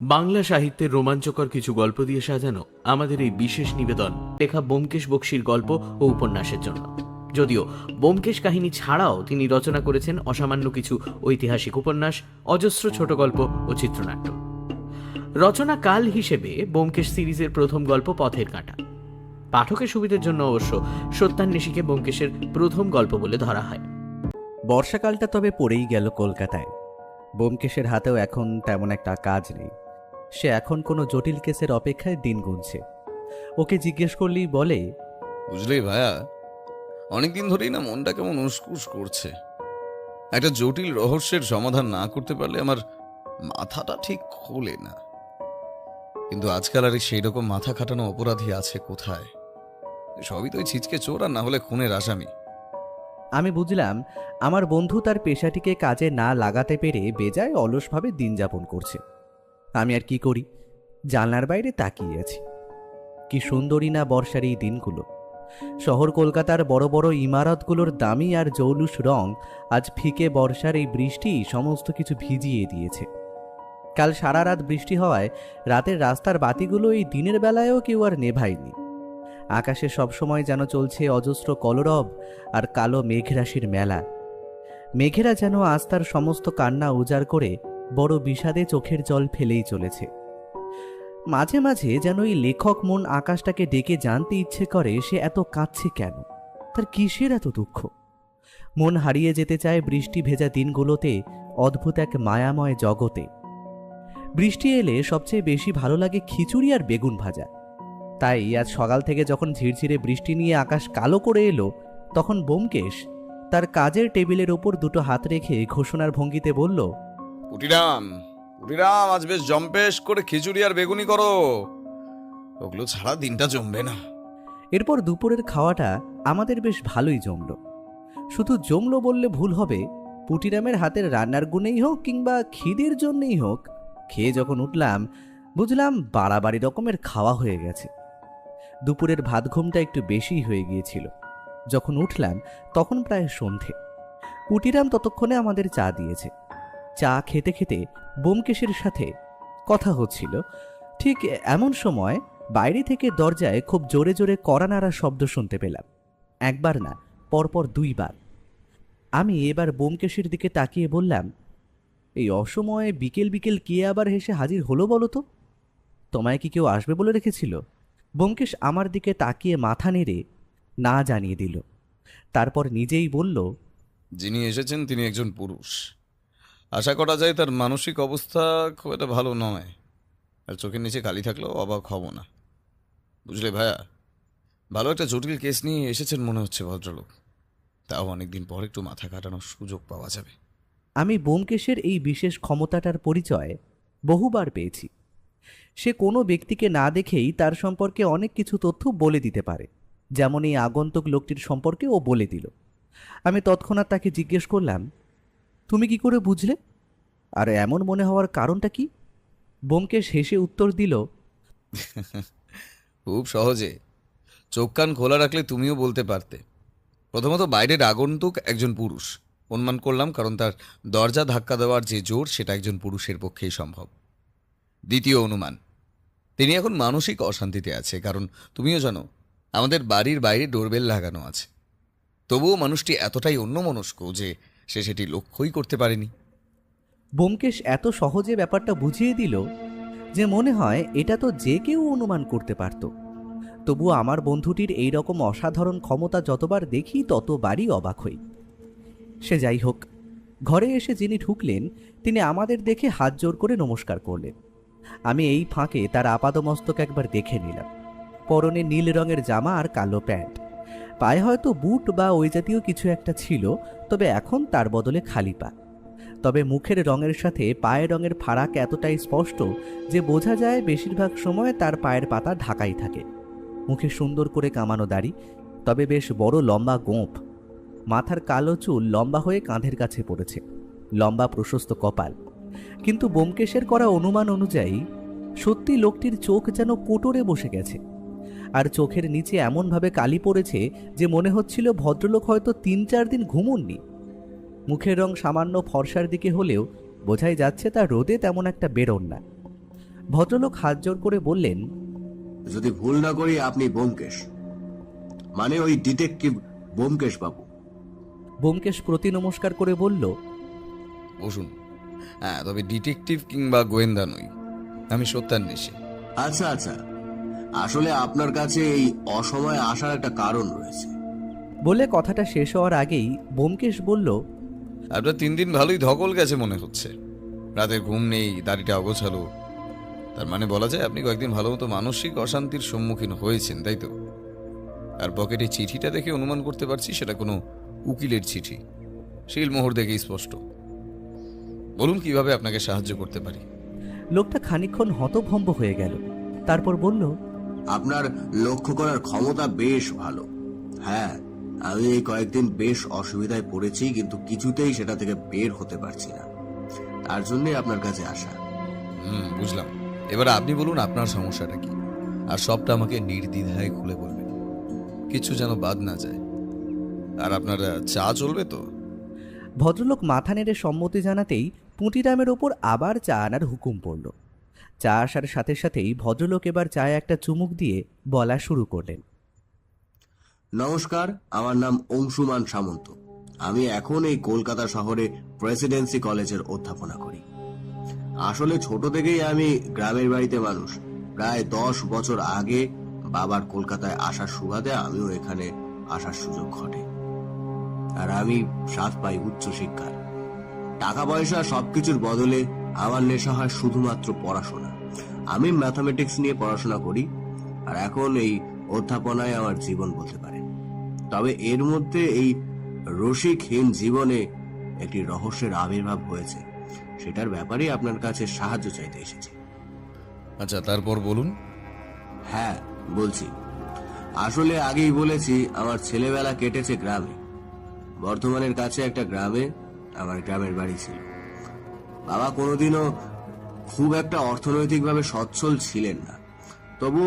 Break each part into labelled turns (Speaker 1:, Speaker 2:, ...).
Speaker 1: বাংলা সাহিত্যের রোমাঞ্চকর কিছু গল্প দিয়ে সাজানো আমাদের এই বিশেষ নিবেদন লেখা ব্যোমকেশ বক্সীর গল্প ও উপন্যাসের জন্য। যদিও ব্যোমকেশ কাহিনী ছাড়াও তিনি রচনা করেছেন অসামান্য কিছু ঐতিহাসিক উপন্যাস, অজস্র ছোট গল্প ও চিত্রনাট্য। রচনা কাল হিসেবে ব্যোমকেশ সিরিজের প্রথম গল্প পথের কাঁটা। পাঠকের সুবিধার জন্য অবশ্য সত্যান্বেষীকে ব্যোমকেশের প্রথম গল্প বলে ধরা হয়।
Speaker 2: বর্ষাকালটা তবে পড়েই গেল কলকাতায়। ব্যোমকেশের হাতেও এখন তেমন একটা কাজ নেই। সে এখন কোনো জটিল কেসের অপেক্ষায় দিন গুনছে। ওকে জিজ্ঞেস করলেই বলে,
Speaker 3: বুঝলি ভাইয়া, অনেকদিন ধরেই না মনটা কেমন উসকুস করছে। একটা জটিল রহস্যের সমাধান না করতে পারলে আমার মাথাটা ঠিক খোলে না। কিন্তু আজকাল আর সেই রকম মাথা খাটানো অপরাধী আছে কোথায়? সবই তো ওই ছিচকে চোর, আর না হলে খুনের আসামি।
Speaker 2: আমি বুঝলাম আমার বন্ধু তার পেশাটিকে কাজে না লাগাতে পেরে বেজায় অলসভাবে দিন যাপন করছে। আমি আর কি করি, জানলার বাইরে তাকিয়ে আছি। কি সুন্দরী না বর্ষার এই দিনগুলো। শহর কলকাতার বড় বড় ইমারতগুলোর দামি আর জৌলুস রং আজ ফিকে বর্ষার এই বৃষ্টি সমস্ত কিছু ভিজিয়ে দিয়েছে। কাল সারা রাত বৃষ্টি হওয়ায় রাতের রাস্তার বাতিগুলো এই দিনের বেলায়ও কেউ আর নেভায়নি। আকাশে সবসময় যেন চলছে অজস্র কলরব আর কালো মেঘরাশির মেলা। মেঘেরা যেন আজ তার সমস্ত কান্না উজাড় করে বড় বিষাদে চোখের জল ফেলেই চলেছে। মাঝে মাঝে যেন এই লেখক মন আকাশটাকে ডেকে জানতে ইচ্ছে করে সে এত কাঁদছে কেন, তার কিসের এত দুঃখ। মন হারিয়ে যেতে চায় বৃষ্টি ভেজা দিনগুলোতে অদ্ভুত এক মায়াময় জগতে। বৃষ্টি এলে সবচেয়ে বেশি ভালো লাগে খিচুড়ি আর বেগুন ভাজা। তাই আজ সকাল থেকে যখন ঝিরঝিরে বৃষ্টি নিয়ে আকাশ কালো করে এলো, তখন ব্যোমকেশ তার কাজের টেবিলের ওপর দুটো হাত রেখে ঘোষণার ভঙ্গিতে বলল,
Speaker 3: উটিরাম উটিরাম, আজ বেশ জম্পেশ করে খিচুড়ি আর বেগুনি করো, ওগুলো ছাড়া দিনটা জমবে না।
Speaker 2: এরপর দুপুরের খাওয়াটা আমাদের বেশ ভালোই জমল। শুধু জমলো বললে ভুল হবে, পুটিরামের হাতের রান্নার গুণেই হোক কিংবা খিদের জন্যেই হোক, খেয়ে যখন উঠলাম বুঝলাম বাড়াবাড়ি রকমের খাওয়া হয়ে গেছে। দুপুরের ভাত ঘুমটা একটু বেশিই হয়ে গিয়েছিল। যখন উঠলাম তখন প্রায় সন্ধে। পুটিরাম ততক্ষণে আমাদের চা দিয়েছে। চা খেতে খেতে ব্যোমকেশের সাথে কথা হচ্ছিল। ঠিক এমন সময় বাইরে থেকে দরজায় খুব জোরে জোরে কড়া নাড়ার শব্দ শুনতে পেলাম। একবার না, পরপর দুইবার। আমি এবার ব্যোমকেশের দিকে তাকিয়ে বললাম, এই অসময়ে বিকেল বিকেল কে আবার হেসে হাজির হলো বলো তো? তোমায় কি কেউ আসবে বলে রেখেছিল? ব্যোমকেশ আমার দিকে তাকিয়ে মাথা নেড়ে না জানিয়ে দিল। তারপর নিজেই বলল,
Speaker 3: যিনি এসেছেন তিনি একজন পুরুষ। আশা করা যায় তার মানসিক অবস্থা খুব একটা ভালো নয়, আর চোখের নিচে কালি থাকলেও অবাক হব না। বুঝলে ভাইয়া, ভালো একটা জটিল কেস নিয়ে এসেছেন মনে হচ্ছে ভদ্রলোক। তাও অনেকদিন পর একটু মাথা কাটানোর সুযোগ পাওয়া যাবে।
Speaker 2: আমি ব্যোমকেশের এই বিশেষ ক্ষমতাটার পরিচয় বহুবার পেয়েছি। সে কোনো ব্যক্তিকে না দেখেই তার সম্পর্কে অনেক কিছু তথ্য বলে দিতে পারে, যেমন এই আগন্তুক লোকটির সম্পর্কে ও বলে দিল। আমি তৎক্ষণাৎ তাকে জিজ্ঞেস করলাম, তুমি কি করে বুঝলে? আর এমন মনে হওয়ার কারণটা কি? ব্যোমকেশ হেসে উত্তর দিল,
Speaker 3: খুব সহজে। চোখ কান খোলা রাখলে তুমিও বলতে পারতে। প্রথমত, বাইরের আগন্তুক একজন পুরুষ অনুমান করলাম, কারণ তার দরজা ধাক্কা দেওয়ার যে জোর সেটা একজন পুরুষের পক্ষেই সম্ভব। দ্বিতীয় অনুমান, তিনি এখন মানসিক অশান্তিতে আছে, কারণ তুমিও জানো আমাদের বাড়ির বাইরে ডোরবেল লাগানো আছে। তবুও মানুষটি এতটাই অন্যমনস্ক যে সে সেটি লক্ষ্যই করতে পারেনি।
Speaker 2: ব্যোমকেশ এত সহজে ব্যাপারটা বুঝিয়ে দিল যে মনে হয় এটা তো যে কেউ অনুমান করতে পারত। তবুও আমার বন্ধুটির এই রকম অসাধারণ ক্ষমতা যতবার দেখি ততবারই অবাক হই। সে যাই হোক, ঘরে এসে যিনি ঢুকলেন তিনি আমাদের দেখে হাত জোর করে নমস্কার করলেন। আমি এই ফাঁকে তার আপাদমস্তক একবার দেখে নিলাম। পরনে নীল রঙের জামা আর কালো প্যান্ট, পায়ে হয়তো বুট বা ওই জাতীয় কিছু একটা ছিল, তবে এখন তার বদলে খালি পা। তবে মুখের রঙের সাথে পায়ের রঙের ফারাক এতটাই স্পষ্ট যে বোঝা যায় বেশিরভাগ সময় তার পায়ের পাতা ঢাকাই থাকে। মুখে সুন্দর করে কামানো দাড়ি, তবে বেশ বড় লম্বা গোঁফ। মাথার কালো চুল লম্বা হয়ে কাঁধের কাছে পড়েছে, লম্বা প্রশস্ত কপাল। কিন্তু ব্যোমকেশের করা অনুমান অনুযায়ী সত্যি লোকটির চোখ যেন কোটরে বসে গেছে, আর চোখের নিচে এমনভাবে কালি পড়েছে যে মনে হচ্ছিল ভদ্রলোক হয়তো ৩-৪ দিন ঘুমোননি। মুখের রং সামান্য ফর্সার দিকে হলেও বোঝাই যাচ্ছে তা রোদে তেমন একটা বেরোন না। ভদ্রলোক হাত জোর করে বললেন,
Speaker 4: যদি ভুল না করি আপনি ব্যোমকেশ, মানে ওই ডিটেকটিভ ব্যোমকেশ বাবু।
Speaker 2: ব্যোমকেশ প্রতি নমস্কার করে বলল,
Speaker 3: বসুন। হ্যাঁ, তবে ডিটেকটিভ কিংবা গোয়েন্দা নই, আমি সত্যান্বেষী।
Speaker 4: আচ্ছা আচ্ছা, আসলে আপনার কাছে এই অসময়ে আসার একটা কারণ রয়েছে।
Speaker 2: বলে কথাটা শেষ হওয়ার আগেই ব্যোমকেশ বলল,
Speaker 3: আপনার 3 দিন ভালোই ধকল গেছে মনে হচ্ছে। রাতের ঘুম নেই, দাড়িটা অগোছালো। তার মানে বলা যায় আপনি কয়েকদিন ভালো মতো মানসিক অশান্তির সম্মুখীন হয়েছেন, তাই তো? আর পকেটে চিঠিটা দেখে অনুমান করতে পারছি সেটা কোনো উকিলের চিঠি। শিলমোহর দেখেই স্পষ্ট। বলুন কিভাবে আপনাকে সাহায্য করতে পারি।
Speaker 2: লোকটা খানিকক্ষণ হতভম্ব হয়ে গেল, তারপর বলল,
Speaker 4: আপনার লক্ষ্য করার ক্ষমতা বেশ ভালো। হ্যাঁ, আমি এই কয়েকদিন বেশ অসুবিধায় পড়েছি, কিন্তু কিছুতেই সেটা থেকে বের হতে পারছি না। তার জন্যই আপনার কাছে আসা।
Speaker 3: বুঝলাম। এবার আপনি বলুন আপনার সমস্যাটা কি, আর সবটা আমাকে নির্দ্বিধায় খুলে বলবেন, কিছু যেন বাদ না যায়। আর আপনার চা চলবে তো?
Speaker 2: ভদ্রলোক মাথা নেড়ে সম্মতি জানাতেই পুঁটিরামের ওপর আবার চা আনার হুকুম পড়ল। চা আসার সাথে সাথেই ভদ্রলোক এবার চায়ে একটা চুমুক দিয়ে বলা শুরু করলেন,
Speaker 4: নমস্কার, আমার নাম অংশুমান সামন্ত। আমি এখন এই কলকাতা শহরে প্রেসিডেন্সি কলেজের অধ্যাপনা করি। আসলে ছোট থেকেই আমি গ্রামের বাড়িতে মানুষ। প্রায় 10 বছর আগে বাবার কলকাতায় আসার সুবাদে আমিও এখানে আসার সুযোগ ঘটে। আর আমি স্বাদ পাই উচ্চশিক্ষার। টাকা পয়সা সবকিছুর বদলে আমার নেশা হয় শুধুমাত্র পড়াশোনা। আমি ম্যাথামেটিক্স নিয়ে পড়াশোনা করি, আর এখন এই অধ্যাপনায় আমার জীবন বলতে পারে। তবে এর মধ্যে এই রসিকহীন জীবনে একটি রহস্যের আবির্ভাব হয়েছে, সেটার ব্যাপারে আপনার কাছে সাহায্য চাইতে এসেছি।
Speaker 3: আচ্ছা, তারপর বলুন।
Speaker 4: হ্যাঁ, বলছি। আসলে আগেই বলেছি, আমার ছেলেবেলা কেটেছে গ্রামে। বর্ধমানের কাছে একটা গ্রামে আমার গ্রামের বাড়ি ছিল। বাবা কোনোদিনও খুব একটা অর্থনৈতিকভাবে সচ্ছল ছিলেন না, তবু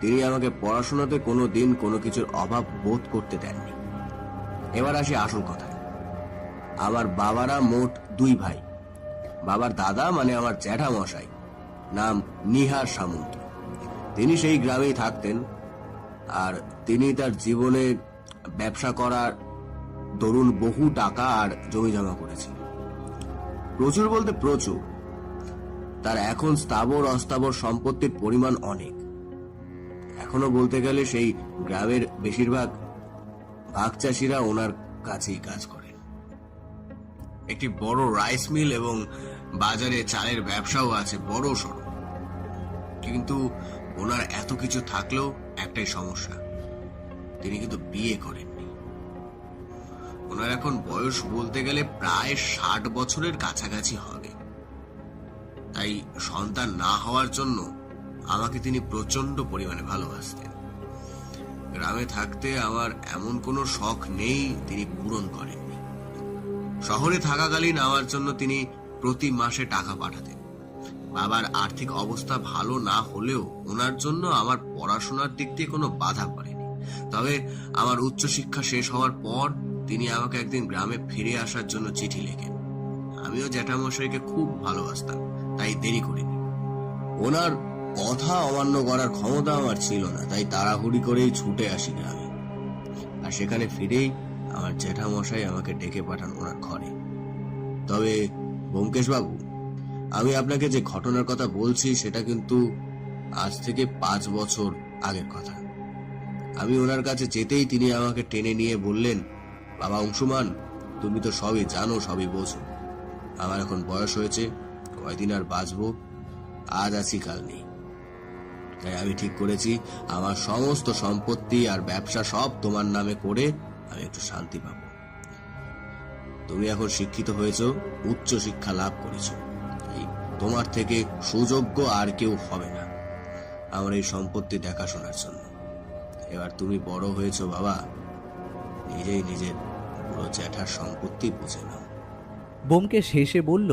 Speaker 4: তিনি আমাকে পড়াশোনাতে কোনো দিন কোনো কিছুর অভাব বোধ করতে দেননি। এবার আসি আসল কথায়। আমার বাবারা মোট 2 ভাই। বাবার দাদা মানে আমার জ্যাঠামশাই, নাম নিহার সামন্ত। তিনি সেই গ্রামেই থাকতেন, আর তিনি তার জীবনে ব্যবসা করার দরুন বহু টাকা আর জমি জমা করেছেন। প্রচুর বলতে প্রচুর। তার এখন স্থাবর অস্থাবর সম্পত্তির পরিমাণ অনেক। এখনো বলতে গেলে সেই গ্রামের বেশিরভাগ ভাগ চাষিরা ওনার কাছেই কাজ করেন। একটি বড় রাইস মিল এবং বাজারে চালের ব্যবসাও আছে বড় সড়ো। কিন্তু ওনার এত কিছু থাকলেও একটাই সমস্যা, তিনি কিন্তু বিয়ে করেননি। ওনার এখন বয়স বলতে গেলে প্রায় 60 বছরের কাছাকাছি হবে। তাই সন্তান না হওয়ার জন্য আমাকে তিনি প্রচন্ড পরিমাণে ভালোবাসতেন। গ্রামে থাকতে আমার এমন কোনো শখ নেই তিনি পূরণ করেননি। শহরে থাকাকালীন আমার জন্য তিনি প্রতি মাসে টাকা পাঠাতেন। বাবার আর্থিক অবস্থা ভালো না হলেও ওনার জন্য আমার পড়াশোনার দিক দিয়ে কোনো বাধা পড়েনি। তবে আমার উচ্চশিক্ষা শেষ হওয়ার পর তিনি আমাকে একদিন গ্রামে ফিরে আসার জন্য চিঠি লেখেন। আমিও জ্যাঠামশাইকে খুব ভালোবাসতাম, তাই দেরি করিনি। ওনার কথা অমান্য করার ক্ষমতা আমার ছিল না, তাই তাড়াহুড়ি করেই ছুটে আসি গ্রামে। আর সেখানে ফিরেই আমার জ্যাঠামশাই আমাকে ডেকে পাঠান ওনার ঘরে। তবে ব্যোমকেশ বাবু, আমি আপনাকে যে ঘটনার কথা বলছি সেটা কিন্তু আজ থেকে 5 বছর আগের কথা। আমি ওনার কাছে যেতেই তিনি আমাকে টেনে নিয়ে বললেন, বাবা অংশুমান, তুমি তো সবই জানো, সবই বোঝো। আমার এখন বয়স হয়েছে, কয়দিন আর বাঁচবো, আজ আছি কাল নেই। তাই আমি ঠিক করেছি আমার সমস্ত সম্পত্তি আর ব্যবসা সব তোমার নামে করে আমি একটু শান্তি পাবো। তুমি এখন শিক্ষিত হয়েছো, উচ্চ শিক্ষা লাভ করেছো, তোমার থেকে সুযোগ্য আর কেউ হবে না আমার এই সম্পত্তি দেখাশোনার জন্য। এবার তুমি বড় হয়েছো বাবা, নিজেই নিজের পুরো জ্যাঠার সম্পত্তি বুঝে নাও।
Speaker 2: ব্যোমকেশ হেসে বলল,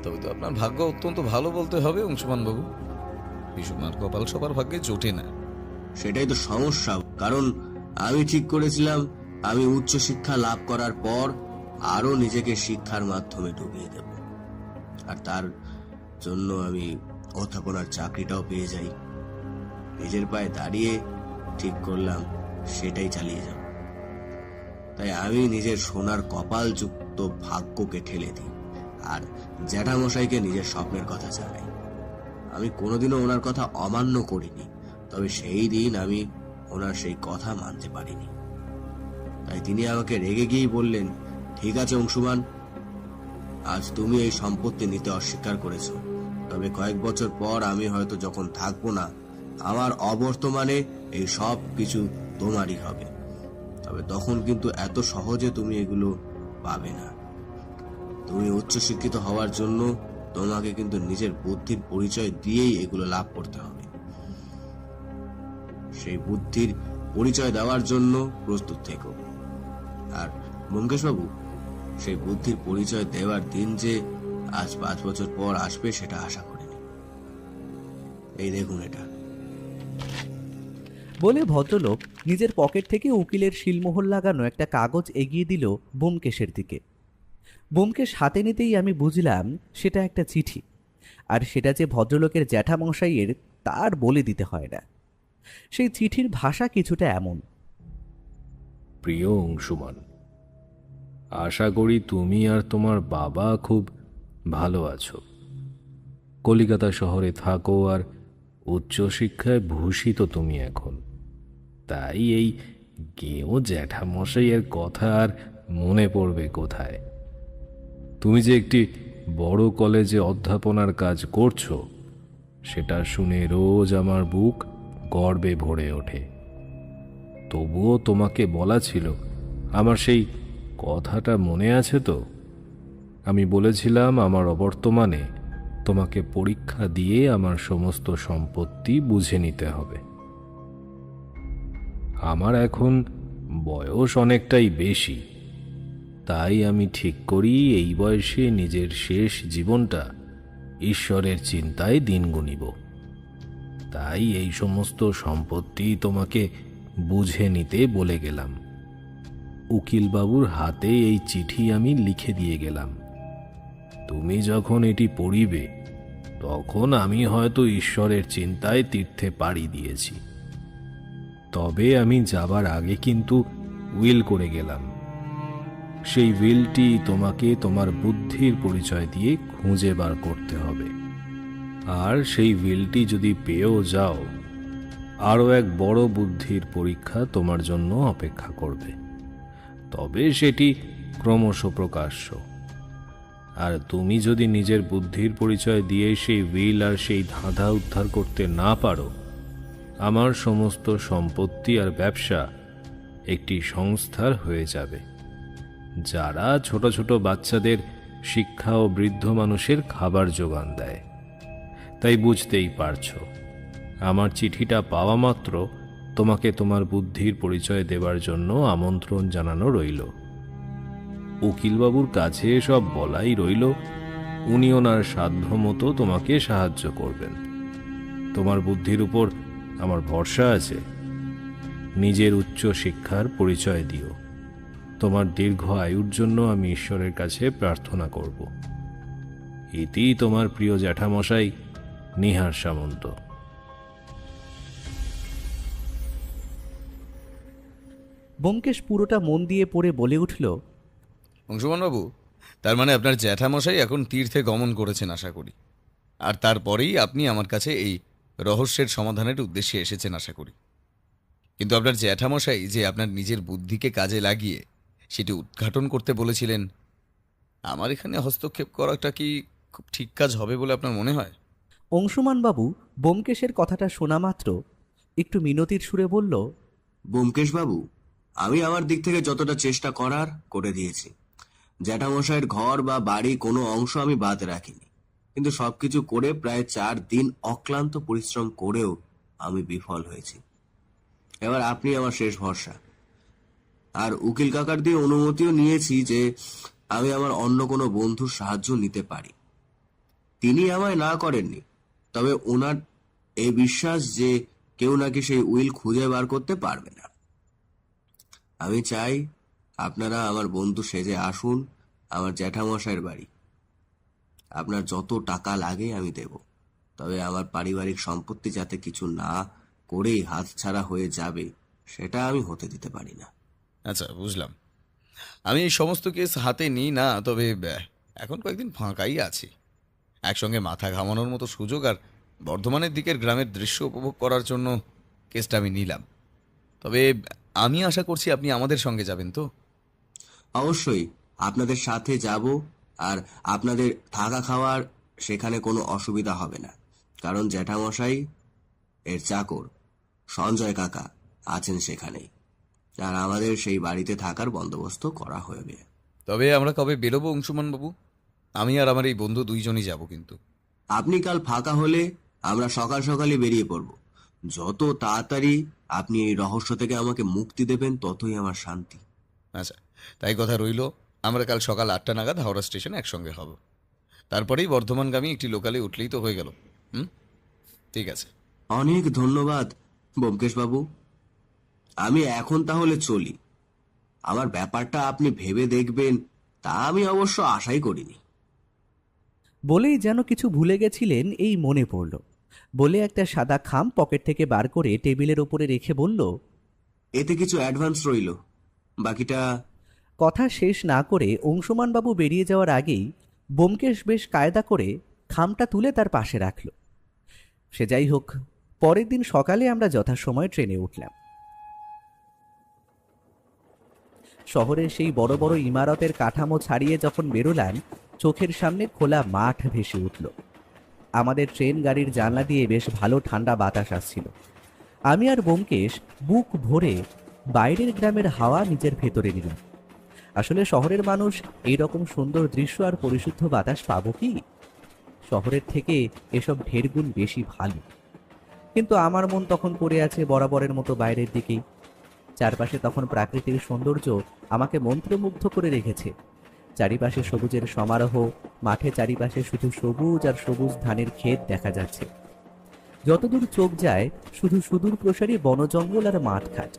Speaker 3: তবে তো আপনার ভাগ্য অত্যন্ত ভালো বলতে হবে অংশুমান বাবু। বিষুমার কপাল সবার ভাগ্যে জোটে না।
Speaker 4: সেটাই তো সমস্যা, কারণ আমি ঠিক করেছিলাম আমি উচ্চশিক্ষা লাভ করার পর আরো নিজেকে শিক্ষার মাধ্যমে ডুবিয়ে দেব। আর তার জন্য আমি অধ্যাপনার চাকরিটাও পেয়ে যাই। নিজের পায়ে দাঁড়িয়ে ঠিক করলাম সেটাই চালিয়ে যাব। তাই আমি নিজের সোনার কপাল যুক্ত ভাগ্যকে ঠেলে দিই আর জ্যাঠামশাইকে নিজের স্বপ্নের কথা জানাই। আমি কোনোদিনও ওনার কথা অমান্য করিনি, তবে সেই দিন আমি ওনার সেই কথা মানতে পারিনি। তাই তিনি আমাকে রেগে গিয়েই বললেন, ঠিক আছে অংশুমান, আজ তুমি এই সম্পত্তি নিতে অস্বীকার করেছো, তবে কয়েক বছর পর আমি হয়তো যখন থাকবো না, আমার অবর্তমানে এই সব কিছু তোমারই হবে। তবে তখন কিন্তু এত সহজে তুমি এগুলো পাবে না। তুমি উচ্চশিক্ষিত হওয়ার জন্য তোমাকে কিন্তু নিজের বুদ্ধির পরিচয় দিয়েই এগুলো লাভ করতে হবে। সেই বুদ্ধির পরিচয় দেওয়ার জন্য প্রস্তুত থেকো। আর ব্যোমকেশ বাবু, সেই বুদ্ধির পরিচয় দেওয়ার দিন যে আজ 5 বছর পর আসবে সেটা আশা করিনি। এই দেখুন এটা।
Speaker 2: বলে ভদ্রলোক নিজের পকেট থেকে উকিলের শিলমোহর লাগানো একটা কাগজ এগিয়ে দিল ব্যোমকেশের দিকে। ব্যোমকেশ হাতে নিতেই আমি বুঝলাম সেটা একটা চিঠি, আর সেটা যে ভদ্রলোকের জ্যাঠামশাইয়ের তার বলে দিতে হয় না। সেই চিঠির ভাষা কিছুটা এমন:
Speaker 5: প্রিয় অংশুমান, আশা করি তুমি আর তোমার বাবা খুব ভালো আছো। কলিকাতা শহরে থাকো আর উচ্চশিক্ষায় ভূষিত তুমি এখন। তাই এই গেও জ্যাঠামশাইয়ের কথা আর মনে পড়বে কোথায়? তুমি যে একটি বড় কলেজে অধ্যাপনার কাজ করছো, সেটা শুনে রোজ আমার বুক গর্বে ভরে ওঠে। তবুও তোমাকে বলা ছিল, আমার সেই কথাটা মনে আছে তো? আমি বলেছিলাম আমার অবর্তমানে তোমাকে পরীক্ষা দিয়ে আমার সমস্ত সম্পত্তি বুঝে নিতে হবে। আমার এখন বয়স অনেকটাই বেশি, তাই আমি ঠিক করি এই বয়সে নিজের শেষ জীবনটা ঈশ্বরের চিন্তায় দিন গুনিব। তাই এই সমস্ত সম্পত্তি তোমাকে বুঝে নিতে বলে গেলাম। উকিলবাবুর হাতে এই চিঠি আমি লিখে দিয়ে গেলাম। তুমি যখন এটি পড়িবে, তখন আমি হয়তো ঈশ্বরের চিন্তায় তীর্থে পাড়ি দিয়েছি। তবে আমি যাবার আগে কিন্তু উইল করে গেলাম। সেই উইলটি তোমাকে তোমার বুদ্ধির পরিচয় দিয়ে খুঁজে বার করতে হবে। আর সেই উইলটি যদি পেয়েও যাও, আরও এক বড় বুদ্ধির পরীক্ষা তোমার জন্য অপেক্ষা করবে। তবে সেটি ক্রমশ প্রকাশ্য। আর তুমি যদি নিজের বুদ্ধির পরিচয় দিয়ে সেই উইল আর সেই ধাঁধা উদ্ধার করতে না পারো, আমার সমস্ত সম্পত্তি আর ব্যবসা একটি সংস্থার হয়ে যাবে, যারা ছোট ছোট বাচ্চাদের শিক্ষা ও বৃদ্ধ মানুষের খাবার যোগান দেয়। তাই বুঝতেই পারছো, আমার চিঠিটা পাওয়া মাত্র তোমাকে তোমার বুদ্ধির পরিচয় দেবার জন্য আমন্ত্রণ জানানো রইল। উকিলবাবুর কাছে সব বলাই রইল, উনি ওনার সাধ্যমতো তোমাকে সাহায্য করবেন। তোমার বুদ্ধির উপর আমার ভরসা আছে। নিজের উচ্চ শিক্ষার পরিচয় দিও। তোমার দীর্ঘ আয়ুর জন্য আমি ঈশ্বরের কাছে প্রার্থনা করব। ইতি তোমার প্রিয় জ্যাঠামশাই, নিহার সামন্ত।
Speaker 2: ব্যোমকেশ পুরোটা মন দিয়ে পড়ে বলে উঠল,
Speaker 3: অংশুমানবাবু, তার মানে আপনার জ্যাঠামশাই এখন তীর্থে গমন করেছেন আশা করি। আর তারপরেই আপনি আমার কাছে এই রহস্যের সমাধানের উদ্দেশ্যে এসেছেন আশা করি। কিন্তু আপনার জ্যাঠামশাই যে আপনার নিজের বুদ্ধিকে কাজে লাগিয়ে সেটি উদ্ঘাটন করতে বলেছিলেন, আমার এখানে হস্তক্ষেপ করাটা কি খুব ঠিক কাজ হবে বলে আপনার মনে হয়?
Speaker 2: অংশুমানবাবু ব্যোমকেশের কথাটা শোনা মাত্র একটু মিনতির সুরে বলল,
Speaker 4: ব্যোমকেশ বাবু, আমি আমার দিক থেকে যতটা চেষ্টা করার করে দিয়েছি। জ্যাঠামশাইয়ের ঘর বা বাড়ি কোনো অংশ আমি বাদ রাখিনি, কিন্তু সবকিছু করে প্রায় 4 দিন অক্লান্ত পরিশ্রম করেও আমি বিফল হয়েছি। এবার আপনি আমার শেষ ভরসা। আর উকিল কাকার দিয়ে অনুমতিও নিয়েছি যে আমি আমার অন্য কোনো বন্ধুর সাহায্য নিতে পারি। তিনি আমায় না করেননি, তবে ওনার এই বিশ্বাস যে কেউ নাকি সেই উইল খুঁজে বার করতে পারবে না। আমি চাই আপনারা আমার বন্ধু সেজে আসুন আমার জ্যাঠামশাইয়ের বাড়ি। আপনার যত টাকা লাগে আমি দেব, তবে আমার পারিবারিক সম্পত্তি যাতে কিছু না করেই হাতছাড়া হয়ে যাবে সেটা আমি হতে দিতে পারি না।
Speaker 3: আচ্ছা, বুঝলাম। আমি এই সমস্ত কেস হাতে নিই না, তবে এখন কয়েকদিন ফাঁকাই আছি। একসঙ্গে মাথা ঘামানোর মতো সুযোগ আর বর্ধমানের দিকের গ্রামের দৃশ্য উপভোগ করার জন্য কেসটা আমি নিলাম। তবে আমি আশা করছি আপনি আমাদের সঙ্গে যাবেন তো?
Speaker 4: অবশ্যই আপনাদের সাথে যাব, আর আপনাদের থাকা খাওয়ার সেখানে কোনো অসুবিধা হবে না, কারণ জ্যাঠামশাই এর চাকর সঞ্জয় কাকা আছেন সেখানেই, আর আমাদের সেই বাড়িতে থাকার বন্দোবস্ত করা হবে।
Speaker 3: তবে আমরা কবে বেরোবো অংশুমান বাবু? আমি আর আমার এই বন্ধু দুইজনই যাব কিন্তু।
Speaker 4: আপনি কাল ফাঁকা হলে আমরা সকাল সকালই বেরিয়ে পড়ব। যত তাড়াতাড়ি আপনি এই রহস্য থেকে আমাকে মুক্তি দেবেন ততই আমার শান্তি।
Speaker 3: আচ্ছা, তাই কথা রইল। আমরা কাল সকাল 8টা নাগাদ হাওড়া স্টেশনে একসঙ্গে হব। তারপরেই বর্ধমানগামী একটি লোকালে উঠলেই তো হয়ে গেল। ঠিক আছে।
Speaker 4: অনেক ধন্যবাদ ব্যোমকেশ বাবু। আমি এখন তাহলে চলি। আমার ব্যাপারটা আপনি ভেবে দেখবেন তা আমি অবশ্য আশাই করিনি।
Speaker 2: বলেই যেন কিছু ভুলে গেছিলেন এই মনে পড়ল। বলে একটা সাদা খাম পকেট থেকে বার করে টেবিলের ওপরে রেখে বলল,
Speaker 4: এতে কিছু অ্যাডভান্স রইল, বাকিটা।
Speaker 2: কথা শেষ না করে অংশুমানবাবু বেরিয়ে যাওয়ার আগেই ব্যোমকেশ বেশ কায়দা করে খামটা তুলে তার পাশে রাখল। সে যাই হোক, পরের দিন সকালে আমরা যথাসময়ে ট্রেনে উঠলাম। শহরের সেই বড় বড় ইমারতের কাঠামো ছাড়িয়ে যখন বেরোলাম, চোখের সামনে খোলা মাঠ ভেসে উঠল। আমাদের ট্রেন গাড়ির জানলা দিয়ে বেশ ভালো ঠান্ডা বাতাস আসছিল। আমি আর ব্যোমকেশ বুক ভরে বাইরের গ্রামের হাওয়া নিজের ভেতরে নিলাম। আসলে শহরের মানুষ এই রকম সুন্দর দৃশ্য আর পরিশুদ্ধ বাতাস পাবো কি? শহরের থেকে এসব ঢের গুণ বেশি ভালো। কিন্তু আমার মন তখন পড়ে আছে বরাবরের মতো বাইরের দিকেই। চারপাশে তখন প্রাকৃতিক সৌন্দর্য আমাকে মন্ত্রমুগ্ধ করে রেখেছে। চারিপাশে সবুজের সমারোহ, মাঠে চারিপাশে শুধু সবুজ আর সবুজ ধানের ক্ষেত দেখা যাচ্ছে। যতদূর চোখ যায় শুধু সুদূর প্রসারী বনজঙ্গল আর মাঠঘাট।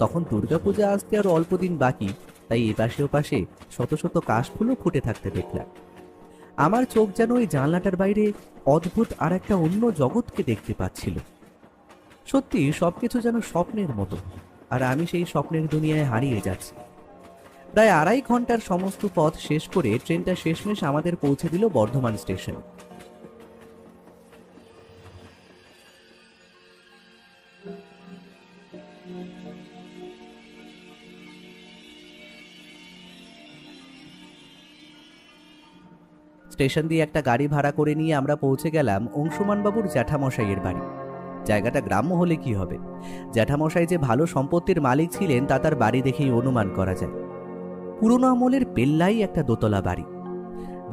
Speaker 2: তখন দুর্গাপূজা আসতে আর অল্প দিন বাকি, তাই এপাশে ওপাশে শত শত কাশফুলও ফুটে থাকতে দেখলাম। আমার চোখ যেন ওই জানলাটার বাইরে অদ্ভুত আর একটা অন্য জগৎকে দেখতে পাচ্ছিল। সত্যি সবকিছু যেন স্বপ্নের মতো, আর আমি সেই স্বপ্নের দুনিয়ায় হারিয়ে যাচ্ছি। প্রায় 2.5 ঘন্টার সমস্ত পথ শেষ করে ট্রেনটা শেষমেশ আমাদের পৌঁছে দিল বর্ধমান স্টেশন। স্টেশন দিয়ে একটা গাড়ি ভাড়া করে নিয়ে আমরা পৌঁছে গেলাম অংশুমানবাবুর জ্যাঠামশাইয়ের বাড়ি। জায়গাটা গ্রাম্য হলে কি হবে, জ্যাঠামশাই যে ভালো সম্পত্তির মালিক ছিলেন তা তার বাড়ি দেখেই অনুমান করা যায়। পুরনো আমলের পেল্লাই একটা দোতলা বাড়ি।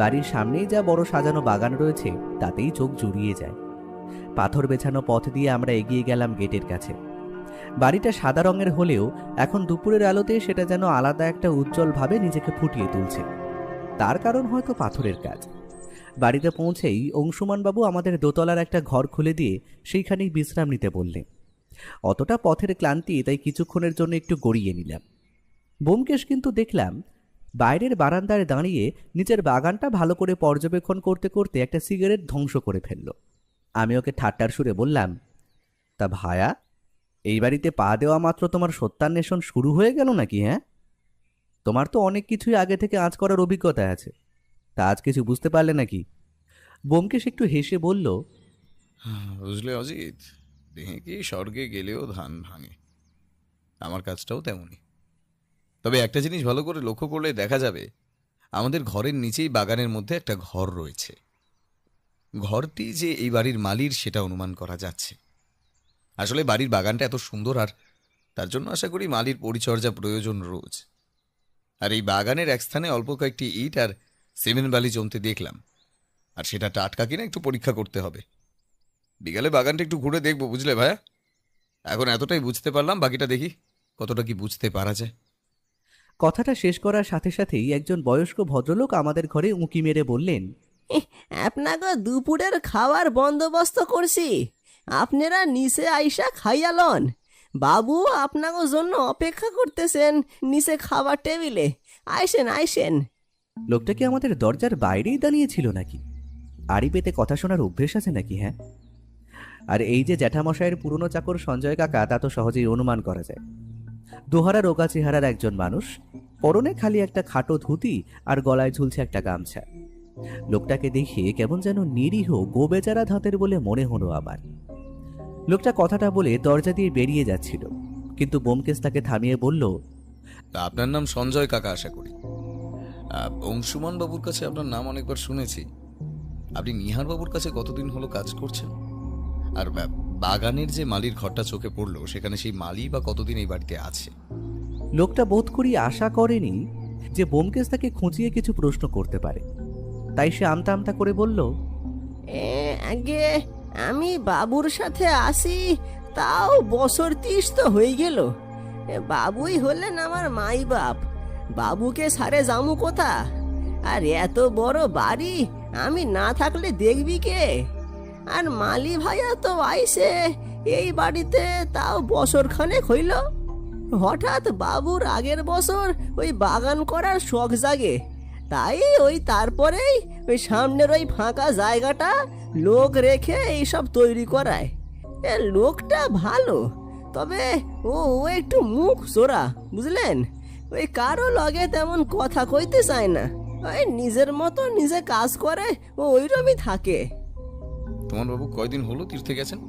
Speaker 2: বাড়ির সামনেই যা বড় সাজানো বাগান রয়েছে তাতেই চোখ জুড়িয়ে যায়। পাথর বেছানো পথ দিয়ে আমরা এগিয়ে গেলাম গেটের কাছে। বাড়িটা সাদা রঙের হলেও এখন দুপুরের আলোতে সেটা যেন আলাদা একটা উজ্জ্বলভাবে নিজেকে ফুটিয়ে তুলছে। তার কারণ হয়তো পাথরের কাজ। বাড়িতে পৌঁছেই অংশুমানবাবু আমাদের দোতলার একটা ঘর খুলে দিয়ে সেইখানেই বিশ্রাম নিতে বললেন। অতটা পথের ক্লান্তি তাই কিছুক্ষণের জন্য একটু গড়িয়ে নিলাম। ব্যোমকেশ কিন্তু দেখলাম বাইরের বারান্দায় দাঁড়িয়ে নিজের বাগানটা ভালো করে পর্যবেক্ষণ করতে করতে একটা সিগারেট ধ্বংস করে ফেলল। আমি ওকে ঠাট্টার সুরে বললাম, তা ভায়া, এই বাড়িতে পা দেওয়া মাত্র তোমার সত্যান্বেষণ শুরু হয়ে গেল নাকি? হ্যাঁ, তোমার তো অনেক কিছুই আগে থেকে আঁচ করার অভিজ্ঞতা আছে, তা আজ কিছু বুঝতে পারলে নাকি? ব্যোমকেশ একটু হেসে বলল,
Speaker 3: বুঝলে অজিত, দেখে কি স্বর্গে গেলেও ধান ভাঙে। আমার কাজটাও তেমনই। তবে একটা জিনিস ভালো করে লক্ষ্য করলে দেখা যাবে, আমাদের ঘরের নিচেই বাগানের মধ্যে একটা ঘর রয়েছে। ঘরটি যে এই বাড়ির মালির সেটা অনুমান করা যাচ্ছে। আসলে বাড়ির বাগানটা এত সুন্দর, আর তার জন্য আশা করি মালির পরিচর্যা প্রয়োজন রোজ। আর এই বাগানের এক স্থানে অল্প কয়েকটি ইট আর সিমেন্ট বালি জমতে দেখলাম, আর সেটা টাটকা কিনা একটু পরীক্ষা করতে হবে। বিকালে বাগানটা একটু ঘুরে দেখবো, বুঝলে ভাইয়া? এখন এতটাই বুঝতে পারলাম, বাকিটা দেখি কতটা কি বুঝতে পারা যায়।
Speaker 2: কথাটা শেষ করার সাথে সাথেই একজন বয়স্ক ভদ্রলোক আমাদের ঘরে উঁকি মেরে বললেন,
Speaker 6: আপনাকে দুপুরের খাবার বন্দোবস্ত করছি, আপনারা নিচে আইসা খাইয়ালন। বাবু আপনাকে জন্য অপেক্ষা করতেছেন নিচে খাবার টেবিলে। আইসেন আইসেন।
Speaker 2: লোকটা কি আমাদের দরজার বাইরেই দাঁড়িয়েছিল নাকি? আড়ি পেতে কথা শোনার অভ্যেস আছে নাকি? হ্যাঁ। আর এই যে জ্যাঠামশাইয়ের পুরনো চাকর সঞ্জয় কাকা, তা তো সহজেই অনুমান করা যায়। দোহারা রোগা চেহারার একজন মানুষ, পরনে খালি একটা খাটো ধুতি আর গলায় ঝুলছে একটা গামছা। লোকটাকে দেখে কেমন যেন নিরীহ গোবেচারা ধাতের বলে মনে হলো আমার। লোকটা কথাটা বলে দরজা দিয়ে বেরিয়ে যাচ্ছিল, কিন্তু ব্যোমকেশ তাকে থামিয়ে বলল,
Speaker 3: তা আপনার নাম সঞ্জয় কাকা আশা করি। অংশুমান বাবুর কাছে আপনার নাম অনেকবার শুনেছি। আপনি নিহার বাবুর কাছে কতদিন হলো কাজ করছেন? আর বাগানের যে মালির ঘরটা চোখে পড়লো, সেখানে সেই মালি বা কতদিন এই বাড়িতে আছে?
Speaker 2: লোকটা বোধ করি আশা করেনি যে ব্যোমকেশ তাকে খুঁচিয়ে কিছু প্রশ্ন করতে পারে, তাই সে আমতা আমতা করে বলল,
Speaker 6: আগে আমি বাবুর সাথে আসি, তাও বছর 30 তো হয়ে গেল। বাবুই হলেন আমার মাই বাপ। বাবুকে সারে জামু কোথা? আর এত বড় বাড়ি আমি না থাকলে দেখবি কে? আর মালি ভাইয়া তো আইসে এই বাড়িতে তাও বছর খানেক হইল। হঠাৎ বাবুর আগের বছর ওই বাগান করার শখ জাগে, তাই ওই তারপরেই ওই সামনের ওই ফাঁকা জায়গাটা লোক রেখে এইসব তৈরি করায়। এ লোকটা ভালো, তবে ও একটু মুখ চোরা, বুঝলেন? ওই কারো লগে তেমন কথা কইতে চায় না, ওই নিজের মতো নিজে কাজ করে, ও ওইরকমই থাকে।
Speaker 3: তোমার বাবু কয়দিন হলো তীর্থে গেছেন?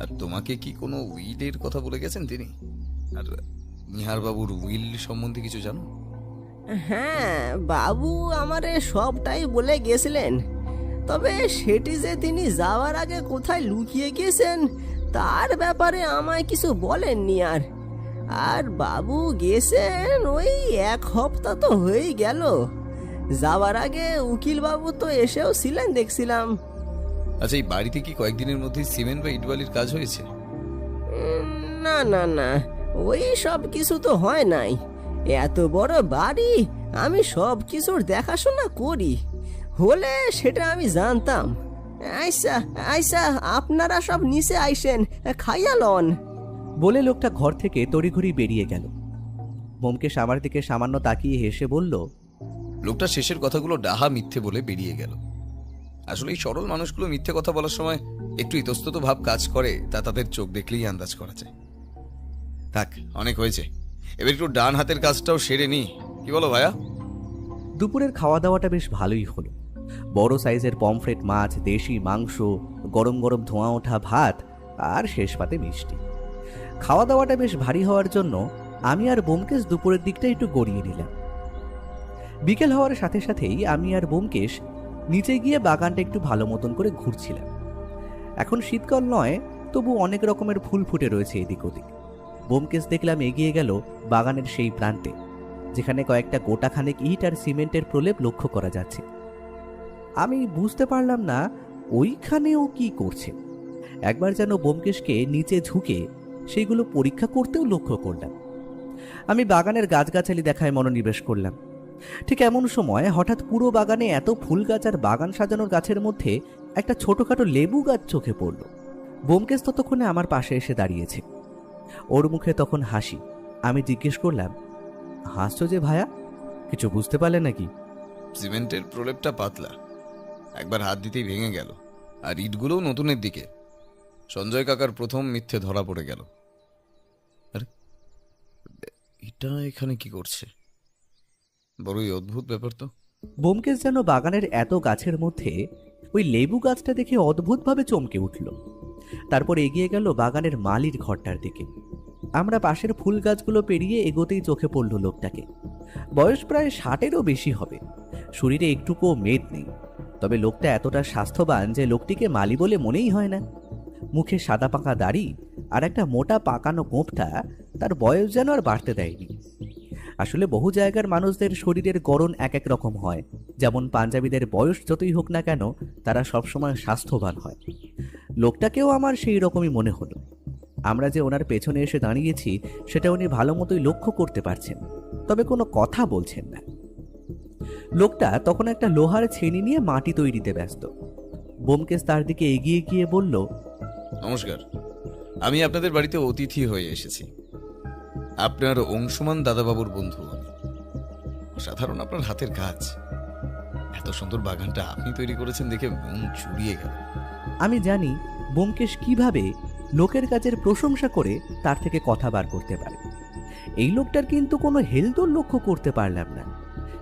Speaker 3: আর তোমাকে কি কোনো উইলের কথা বলে গেছেন তিনি? আর নিহার বাবুর উইল সম্বন্ধে কিছু জানো?
Speaker 6: হ্যাঁ, বাবু আমারে সবটাই বলে গেছিলেন, তবে সেটি যে তিনি যাওয়ার আগে কোথায় লুকিয়ে গেছেন তার ব্যাপারে আমায় কিছু বলেননি। আর বাবু গেছেন ওই 1 সপ্তাহ তো হয়েই গেল। যাওয়ার আগে উকিল বাবু তো এসেও ছিলেন দেখছিলাম।
Speaker 3: আচ্ছা, এই বাড়িতে কি কয়েকদিনের মধ্যে সিমেন্ট বা ইটবালির কাজ হয়েছে?
Speaker 6: না না না, ওই সব কিছু তো হয় নাই। এত বড় বাড়ি, আমি সব কিছুর দেখাশোনা করি, হলে সেটা আমি জানতাম। আইসা আইসা আপনারা সব নিচে আইসেন, খাইয়া লন।
Speaker 2: বলে লোকটা ঘর থেকে তড়িঘড়ি বেরিয়ে গেল। ব্যোমকেশ আমার দিকে সামান্য তাকিয়ে হেসে বলল,
Speaker 3: লোকটা শেষের কথাগুলো ডাহা মিথ্যে বলে বেরিয়ে গেল। আসলে এই সরল মানুষগুলো মিথ্যে কথা বলার সময় একটু ইতস্তত ভাব কাজ করে, তা তাদের চোখ দেখলেই আন্দাজ করা যায়। থাক, অনেক হয়েছে, এবার একটু ডান হাতের কাজটাও সেরে নি, কি বলো ভাইয়া?
Speaker 2: দুপুরের খাওয়া দাওয়াটা বেশ ভালোই হলো। বড় সাইজের পমফ্রেট মাছ, দেশি মাংস, গরম গরম ধোঁয়া ওঠা ভাত, আর শেষ পাতে মিষ্টি। খাওয়া দাওয়াটা বেশ ভারী হওয়ার জন্য আমি আর ব্যোমকেশ দুপুরের দিকটা একটু গড়িয়ে নিলাম। বিকেল হওয়ার সাথে সাথেই আমি আর ব্যোমকেশ নিচে গিয়ে বাগানটা একটু ভালো মতন করে ঘুরছিলাম। এখন শীতকাল নয়, তবু অনেক রকমের ফুল ফুটে রয়েছে এদিক ওদিক। ব্যোমকেশ দেখলাম এগিয়ে গেল বাগানের সেই প্রান্তে, যেখানে কয়েকটা গোটাখানেক ইট আর সিমেন্টের প্রলেপ লক্ষ্য করা যাচ্ছে। আমি বুঝতে পারলাম না ওইখানে ও কি করছে। একবার যেন ব্যোমকেশকে নিচে ঝুঁকে সেইগুলো পরীক্ষা করতেও লক্ষ্য করলাম। আমি বাগানের গাছগাছালি দেখায় মনোনিবেশ করলাম। ঠিক এমন সময় হঠাৎ পুরো বাগানে এত ফুল গাছ আর বাগান সাজানোর গাছের মধ্যে একটা ছোটখাটো লেবু গাছ চোখে পড়ল। ব্যোমকেশ ততক্ষণে আমার পাশে এসে দাঁড়িয়েছে। ওর মুখে তখন হাসি। আমি জিজ্ঞেস করলাম, হাসছো যে ভায়া, কিছু বুঝতে পারলে নাকি?
Speaker 3: সিমেন্টের প্রলেপটা পাতলা, একবার হাত দিতেই ভেঙে গেল, আর ইটগুলোও নতুনের দিকে। সঞ্জয় কাকার প্রথম মিথ্যে ধরা পড়ে গেল। আরে এটা এখানে কি করছে? বড়ই অদ্ভুত ব্যাপার তো।
Speaker 2: ব্যোমকেশ যেন বাগানের এত গাছের মধ্যে ওই লেবু গাছটা দেখে অদ্ভুতভাবে চমকে উঠল। তারপর এগিয়ে গেল বাগানের মালির ঘরটার দিকে। আমরা পাশের ফুল গাছগুলো পেরিয়ে এগোতেই চোখে পড়ল লোকটাকে। বয়স প্রায় 60-এরও বেশি হবে। শরীরে একটুকুও মেদ নেই, তবে লোকটা এতটা স্বাস্থ্যবান যে লোকটিকে মালি বলে মনেই হয় না। মুখে সাদা পাকা দাড়ি আর একটা মোটা পাকানো গোঁফটা তার বয়স যেন আর বাড়তে দেয়নি। আসলে বহু জায়গার মানুষদের শরীরের গড়ন এক এক রকম হয়। যেমন পাঞ্জাবিদের বয়স যতই হোক না কেন, তারা সবসময় স্বাস্থ্যবান হয়। লোকটাকেও আমার সেই রকমই মনে হলো। আমরা যে ওনার পেছনে এসে দাঁড়িয়েছি সেটা উনি ভালো মতোই লক্ষ্য করতে পারছেন, তবে কোনো কথা বলছেন না। লোকটা তখন একটা লোহার ছেনি নিয়ে মাটি তৈরিতে ব্যস্ত। ব্যোমকেশ তার দিকে এগিয়ে গিয়ে বলল,
Speaker 3: নমস্কার, আমি আপনাদের বাড়িতে অতিথি হয়ে এসেছি। আপনার অংশুমান দাদাবাবুর বন্ধু আমি। অসাধারণ আপনার হাতের কাজ। এত সুন্দর বাগানটা আপনি তৈরি করেছেন দেখে মন চুরিয়ে গেল।
Speaker 2: আমি জানি ব্যোমকেশ কিভাবে লোকের কাজের প্রশংসা করে তার থেকে কথা বার করতে পারে। এই লোকটার কিন্তু কোনো হেলদোল লক্ষ্য করতে পারলাম না।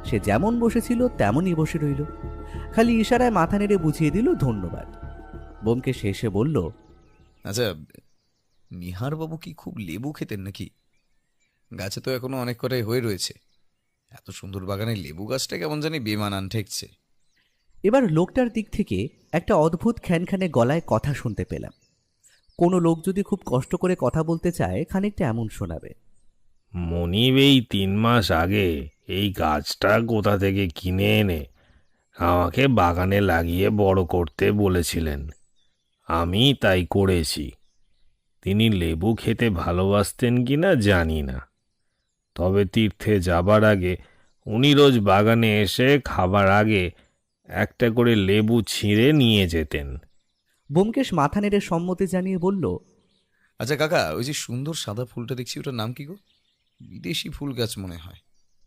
Speaker 2: সে যেমন বসেছিল তেমনই বসে রইল, খালি ইশারায় মাথা নেড়ে বুঝিয়ে দিল ধন্যবাদ। ব্যোমকেশ হেসে বলল,
Speaker 3: আচ্ছা, নিহারবাবু কি খুব লেবু খেতেন নাকি? গাছে তো এখনো অনেক কটাই হয়ে রয়েছে। এত সুন্দর বাগানে লেবু গাছটা কেমন জানি বেমানান ঠেকছে।
Speaker 2: এবার লোকটার দিক থেকে একটা অদ্ভুত খ্যানখ্যানে গলায় কথা শুনতে পেলাম। কোনো লোক যদি খুব কষ্ট করে কথা বলতে চায়, খানিকটা এমন শোনাবে।
Speaker 5: মনিব এই 3 মাস আগে এই গাছটা কোথা থেকে কিনে এনে আমাকে বাগানে লাগিয়ে বড় করতে বলেছিলেন। আমি তাই করেছি। তিনি লেবু খেতে ভালোবাসতেন কিনা জানি না, তবে তীর্থে যাবার আগে উনি রোজ বাগানে এসে খাবার আগে একটা করে লেবু ছিঁড়ে নিয়ে যেতেন।
Speaker 2: ব্যোমকেশ মাথা নেড়ে সম্মতি জানিয়ে বলল,
Speaker 3: আচ্ছা কাকা, ওই যে সুন্দর সাদা ফুলটা দেখছি, ওটার নাম কি গো? বিদেশি ফুল গাছ মনে হয়।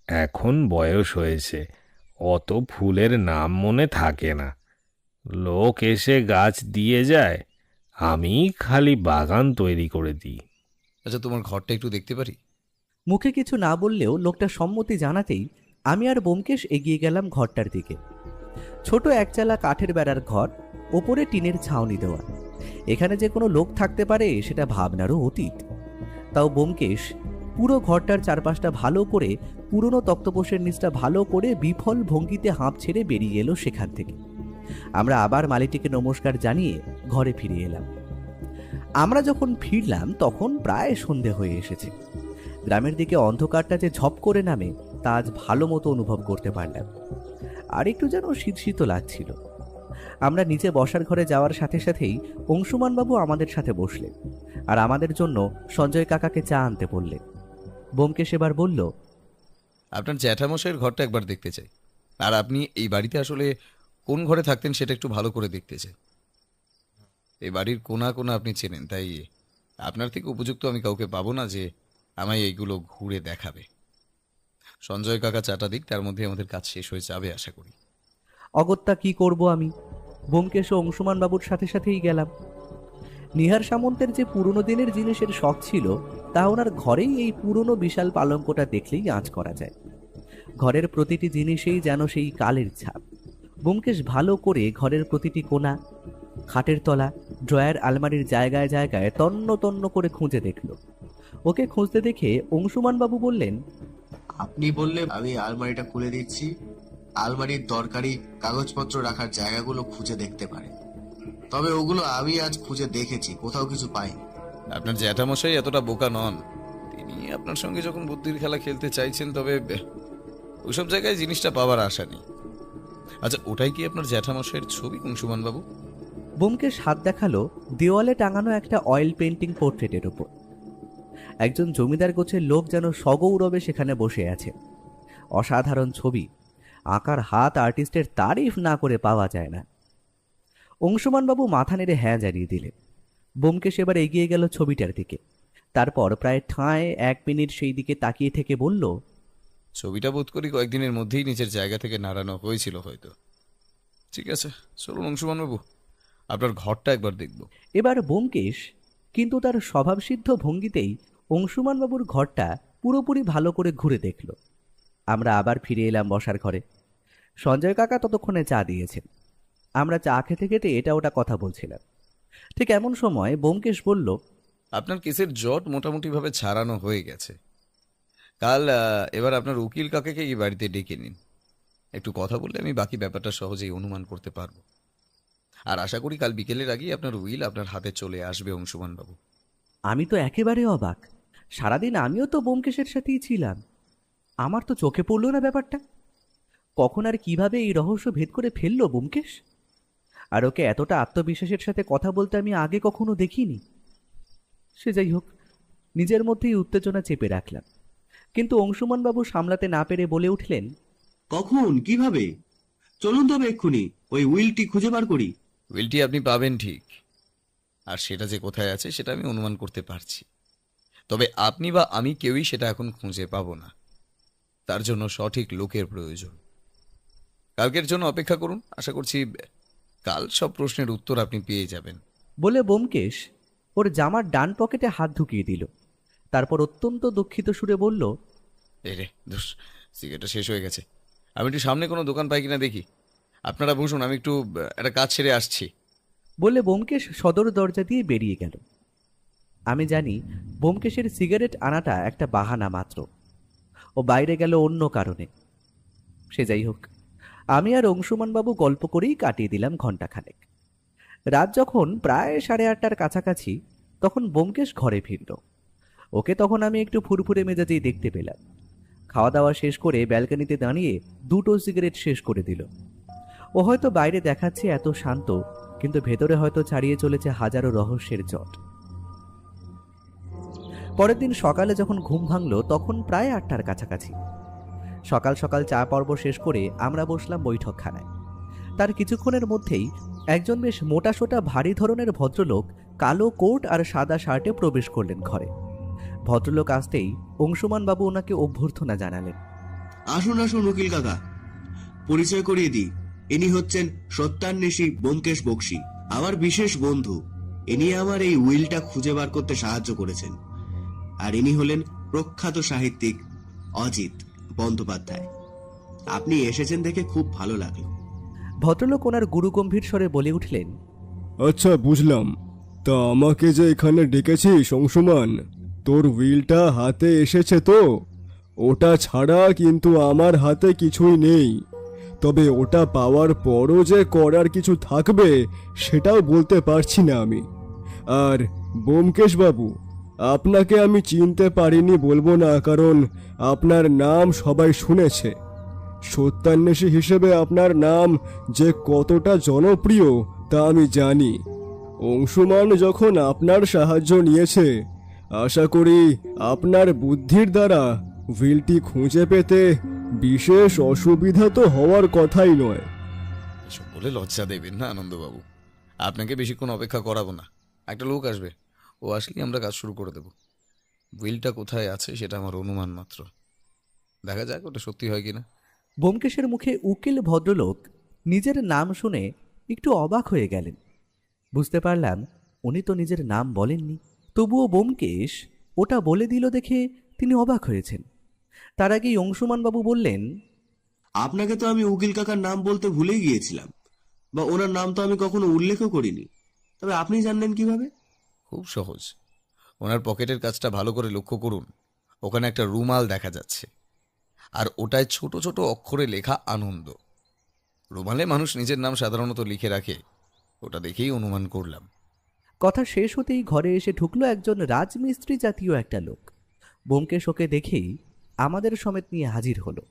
Speaker 5: এখন বয়স হয়েছে, অত ফুলের নাম মনে থাকে না। লোক এসে গাছ দিয়ে যায়, আমি খালি বাগান তৈরি করে দিই।
Speaker 3: আচ্ছা, তোমার ঘরটা একটু দেখতে পারি?
Speaker 2: মুখে কিছু না বললেও লোকটা সম্মতি জানাতেই আমি আর ব্যোমকেশ এগিয়ে গেলাম ঘরটার দিকে। ছোট একচালা কাঠের বেড়ার ঘর, ওপরে টিনের ছাউনি দেওয়া। এখানে যে কোনো লোক থাকতে পারে সেটা ভাবনারও অতীত। তাও ব্যোমকেশ পুরো ঘরটার চারপাশটা ভালো করে, পুরনো তক্তপোষের নিচটা ভালো করে বিফল ভঙ্গিতে হাঁপ ছেড়ে বেরিয়ে এলো সেখান থেকে। আমরা আবার মালিটিকে নমস্কার জানিয়ে ঘরে ফিরে এলাম। আমরা যখন ফিরলাম তখন প্রায় সন্ধে হয়ে এসেছে। গ্রামের দিকে অন্ধকারটা যে ঝপ করে নামে তা আজ ভালো মতো অনুভব করতে পারলাম। আর একটু যেন শীত শীত লাগছিল। আমরা নিচে বসার ঘরে যাওয়ার সাথে সাথেই অংশুমানবাবু আমাদের সাথে বসলেন আর আমাদের জন্য সঞ্জয় কাকাকে চা আনতে বললেন। ব্যোমকেশ এবার বলল,
Speaker 3: আপনার জ্যাঠামশাইয়ের ঘরটা একবার দেখতে চাই। আর আপনি এই বাড়িতে আসলে কোন ঘরে থাকতেন সেটা একটু ভালো করে দেখতে চাই। এই বাড়ির কোনা কোনা আপনি চেনেন, তাই আপনার থেকে উপযুক্ত আমি কাউকে পাবো না যে আমায় এইগুলো ঘুরে দেখাবে। সঞ্জয় কাকা চাটা দিক, তার মধ্যে আমাদের কাজ শেষ হয়ে যাবে আশা করি।
Speaker 2: অগত্যা কি করব আমি? ব্যোমকেশ ও অংশুমানবাবুর সাথে সাথেই গেলাম। নিহার সামন্তের যে পুরনো দিনের জিনিসের শখ ছিল, তা ওনার ঘরেই এই পুরনো বিশাল পালঙ্কটা দেখলেই আঁচ করা যায়। ঘরের প্রতিটি জিনিসেই যেন সেই কালের ছাপ। ব্যোমকেশ ভালো করে ঘরের প্রতিটি কোণা, খাটের তলা, ড্রয়ার, আলমারির জায়গায় জায়গায় তন্ন তন্ন করে খুঁজে দেখল। ওকে খুঁজতে দেখে অংশুমানবাবু বললেন,
Speaker 4: আপনি বললে আমি আলমারিটা খুলে দিচ্ছি। আলমারির দরকারি কাগজপত্র রাখার জায়গাগুলো খুঁজে দেখতে পারে। তবে ওগুলো আমি আজ খুঁজে দেখেছি, কোথাও কিছু পাইনি।
Speaker 3: আপনার জ্যাঠামশাই এতটা বোকা নন। তিনি আপনার সঙ্গে যখন বুদ্ধির খেলা খেলতে চাইছেন, তবে ওইসব জায়গায় জিনিসটা পাওয়ার আশা নেই। আচ্ছা, ওটাই কি আপনার জ্যাঠামশাইয়ের ছবি অংশুমান বাবু?
Speaker 2: ব্যোমকেশ হাত দেখালো দেওয়ালে টাঙানো একটা অয়েল পেন্টিং পোর্ট্রেটের উপর। একজন জমিদার গোছের লোক যেন সগৌরবে সেখানে বসে আছে। অসাধারণ ছবি, আঁকার হাত আর্টিস্টের তারিফ না করে পাওয়া যায় না। অংশুমানবাবু মাথা নেড়ে হ্যাঁ জানিয়ে দিলেন। ব্যোমকেশ এবার এগিয়ে গেল ছবিটার দিকে। তারপর প্রায় ঠায় 1 মিনিট সেই দিকে তাকিয়ে থেকে বলল,
Speaker 3: ছবিটা বোধ করি কয়েকদিনের মধ্যেই নিচের জায়গা থেকে নাড়ানো হয়েছিল হয়তো। ঠিক আছে, চলুন অংশুমান বাবু, আপনার ঘরটা একবার দেখব।
Speaker 2: এবার ব্যোমকেশ কিন্তু তার স্বভাবসিদ্ধ ভঙ্গিতেই অংশুমানবাবুর ঘরটা পুরোপুরি ভালো করে ঘুরে দেখল। আমরা আবার ফিরে এলাম বসার ঘরে। সঞ্জয় কাকা ততক্ষণে চা দিয়েছেন। আমরা চা খেতে খেতে এটা ওটা কথা বলছিলাম। ঠিক এমন সময় ব্যোমকেশ বলল,
Speaker 3: আপনার কেসের জট মোটামুটিভাবে ছাড়ানো হয়ে গেছে। কাল এবার আপনার উকিল কাকাকে এই বাড়িতে ডেকে নিন। একটু কথা বললে আমি বাকি ব্যাপারটা সহজেই অনুমান করতে পারবো। আর আশা করি কাল বিকেলের আগেই আপনার উইল আপনার হাতে চলে আসবে অংশুমান বাবু।
Speaker 2: আমি তো একেবারে অবাক। সারাদিন আমিও তো ব্যোমকেশের সাথেই ছিলাম। আমার তো চোখে পড়ল না ব্যাপারটা। কখন আর কিভাবে এই রহস্য ভেদ করে ফেললো ব্যোমকেশ? আর ওকে এতটা আত্মবিশ্বাসের সাথে কথা বলতে আমি আগে কখনো দেখিনি। সে যাই হোক, নিজের মধ্যেই উত্তেজনা চেপে রাখলাম। কিন্তু অংশুমানবাবু সামলাতে না পেরে বলে উঠলেন,
Speaker 4: কখন, কিভাবে? চলুন তবে এক্ষুনি ওই উইলটি খুঁজে বার করি।
Speaker 3: উইলটি আপনি পাবেন ঠিক, আর সেটা যে কোথায় আছে সেটা আমি অনুমান করতে পারছি। তবে আপনি বা আমি কেউই সেটা এখন খুঁজে পাবো না। তার জন্য সঠিক লোকের প্রয়োজন। কালকের জন্য অপেক্ষা করুন, আশা করছি কাল সব প্রশ্নের উত্তর আপনি পেয়ে যাবেন।
Speaker 2: বলে ব্যোমকেশ ওর জামার ডান পকেটে হাত ঢুকিয়ে দিল। তারপর অত্যন্ত দুঃখিত সুরে বলল,
Speaker 3: এই রে ধুস, সিগারেটটা শেষ হয়ে গেছে। আমি একটু সামনে কোনো দোকান পাই কিনা দেখি। আপনারা বসুন, আমি একটু একটা কাজ সেরে আসছি।
Speaker 2: বলে ব্যোমকেশ সদর দরজা দিয়ে বেরিয়ে গেল। আমি জানি ব্যোমকেশের সিগারেট আনাটা একটা বাহানা মাত্র, ও বাইরে গেল অন্য কারণে। সে যাই হোক, আমি আর অংশুমানবাবু গল্প করেই কাটিয়ে দিলাম ঘণ্টাখানেক। রাত যখন প্রায় 8:30টার কাছাকাছি, তখন ব্যোমকেশ ঘরে ফিরল। ওকে তখন আমি একটু ফুরফুরে মেজাজেই দেখতে পেলাম। খাওয়া দাওয়া শেষ করে ব্যালকনিতে দাঁড়িয়ে 2টো সিগারেট শেষ করে দিল। ও হয়তো বাইরে দেখাচ্ছে এত শান্ত, কিন্তু ভেতরে হয়তো ছাড়িয়ে চলেছে হাজারো রহস্যের জট। পরের দিন সকালে যখন ঘুম ভাঙল, তখন প্রায় 8টার কাছাকাছি। সকাল সকাল চা পর্ব শেষ করে আমরা বসলাম বৈঠকখানায়। তার কিছুক্ষণের মধ্যেই একজন বেশ মোটাসোটা ভারী ধরনের ভদ্রলোক কালো কোট আর সাদা শার্টে প্রবেশ করলেন ঘরে। ভদ্রলোক আসতেই অংশুমানবাবু ওনাকে অভ্যর্থনা জানালেন।
Speaker 4: আসুন আসুন উকিল কাকা, পরিচয় করিয়ে দিই। ইনি হচ্ছেন সত্যান্বেষী ব্যোমকেশ বক্সী, আমার বিশেষ বন্ধু। ইনি আমার এই উইলটা খুঁজে বার করতে সাহায্য করেছেন। আর ইনি হলেন প্রখ্যাত সাহিত্যিক অজিত বন্দ্যোপাধ্যায়। আপনি এসেছেন দেখে খুব ভালো লাগলো।
Speaker 2: ভদ্রলোক ওনার গুরুগম্ভীর স্বরে বলে উঠলেন,
Speaker 7: আচ্ছা, বুঝলাম। তা আমাকে যে এখানে ডেকেছিস অংশুমান, তোর উইলটা হাতে এসেছে তো? ওটা ছাড়া কিন্তু আমার হাতে কিছুই নেই। তবে ওটা পাওয়ার পরও যে করার কিছু থাকবে সেটাও বলতে পারছি না আমি। আর ব্যোমকেশ বাবু, আপনাকে আমি চিনতে পারিনি বলবো না, কারণ আপনার নাম সবাই শুনেছে। সত্যান্বেষী হিসেবে আপনার নাম যে কতটা জনপ্রিয় তা আমি জানি। অংশুমান যখন আপনার সাহায্য নিয়েছে, আশা করি আপনার বুদ্ধির দ্বারা উইলটি খুঁজে পেতে বিশেষ অসুবিধা তো হওয়ার কথাই নয়।
Speaker 3: এসব বলে লজ্জা দেবেন না আনন্দবাবু। আপনাকে বেশিক্ষণ অপেক্ষা করাবো না, একটা লোক আসবে, ও আসলেই আমরা কাজ শুরু করে দেব। উইলটা কোথায় আছে সেটা আমার অনুমান মাত্র, দেখা যাক ওটা সত্যি হয় কিনা।
Speaker 2: ব্যোমকেশের মুখে উকিল ভদ্রলোক নিজের নাম শুনে একটু অবাক হয়ে গেলেন। বুঝতে পারলাম উনি তো নিজের নাম বলেননি, তবুও ব্যোমকেশ ওটা বলে দিল দেখে তিনি অবাক হয়েছেন। তার আগেই অংশুমানবাবু বললেন,
Speaker 4: আপনাকে তো আমি উকিল কাকার নাম বলতে ভুলেই গিয়েছিলাম, বা ওনার নাম তো আমি কখনো উল্লেখও করিনি। তবে আপনি জানলেন কিভাবে?
Speaker 3: খুব সহজ, ওনার পকেটের কাজটা ভালো করে লক্ষ্য করুন। ওখানে একটা রুমাল দেখা যাচ্ছে, আর ওটায় ছোট ছোট অক্ষরে লেখা আনন্দ। রুমালে মানুষ নিজের নাম সাধারণত লিখে রাখে, ওটা দেখেই অনুমান করলাম।
Speaker 2: কথা শেষ হতেই ঘরে এসে ঢুকলো একজন রাজমিস্ত্রি জাতীয় একটা লোক। ব্যোমকেশ ওকে দেখেই আমাদের সমেত নিয়ে হাজির হলো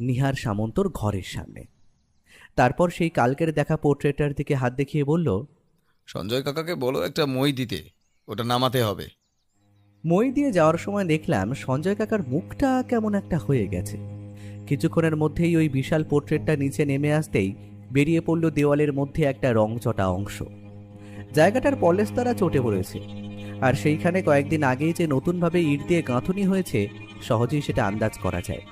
Speaker 2: নিহার সামন্তর ঘরের সামনে। তারপর সেই কালকের দেখা পোর্ট্রেটার দিকে হাত দেখিয়ে বলল,
Speaker 3: সঞ্জয় কাকাকে বলো একটা মই দিতে, ওটা নামাতে হবে।
Speaker 2: মই দিয়ে যাওয়ার সময় দেখলাম সঞ্জয় কাকার মুখটা কেমন একটা হয়ে গেছে। কিছুক্ষণের মধ্যেই ওই বিশাল পোর্ট্রেটটা নিচে নেমে আসতেই বেরিয়ে পড়ল দেওয়ালের মধ্যে একটা রংচটা অংশ। জায়গাটার পলেস্তারা চটে পড়েছে, আর সেইখানে কয়েকদিন আগেই যে নতুনভাবে ইট দিয়ে গাঁথুনি হয়েছে সহজেই সেটা আন্দাজ করা যায়।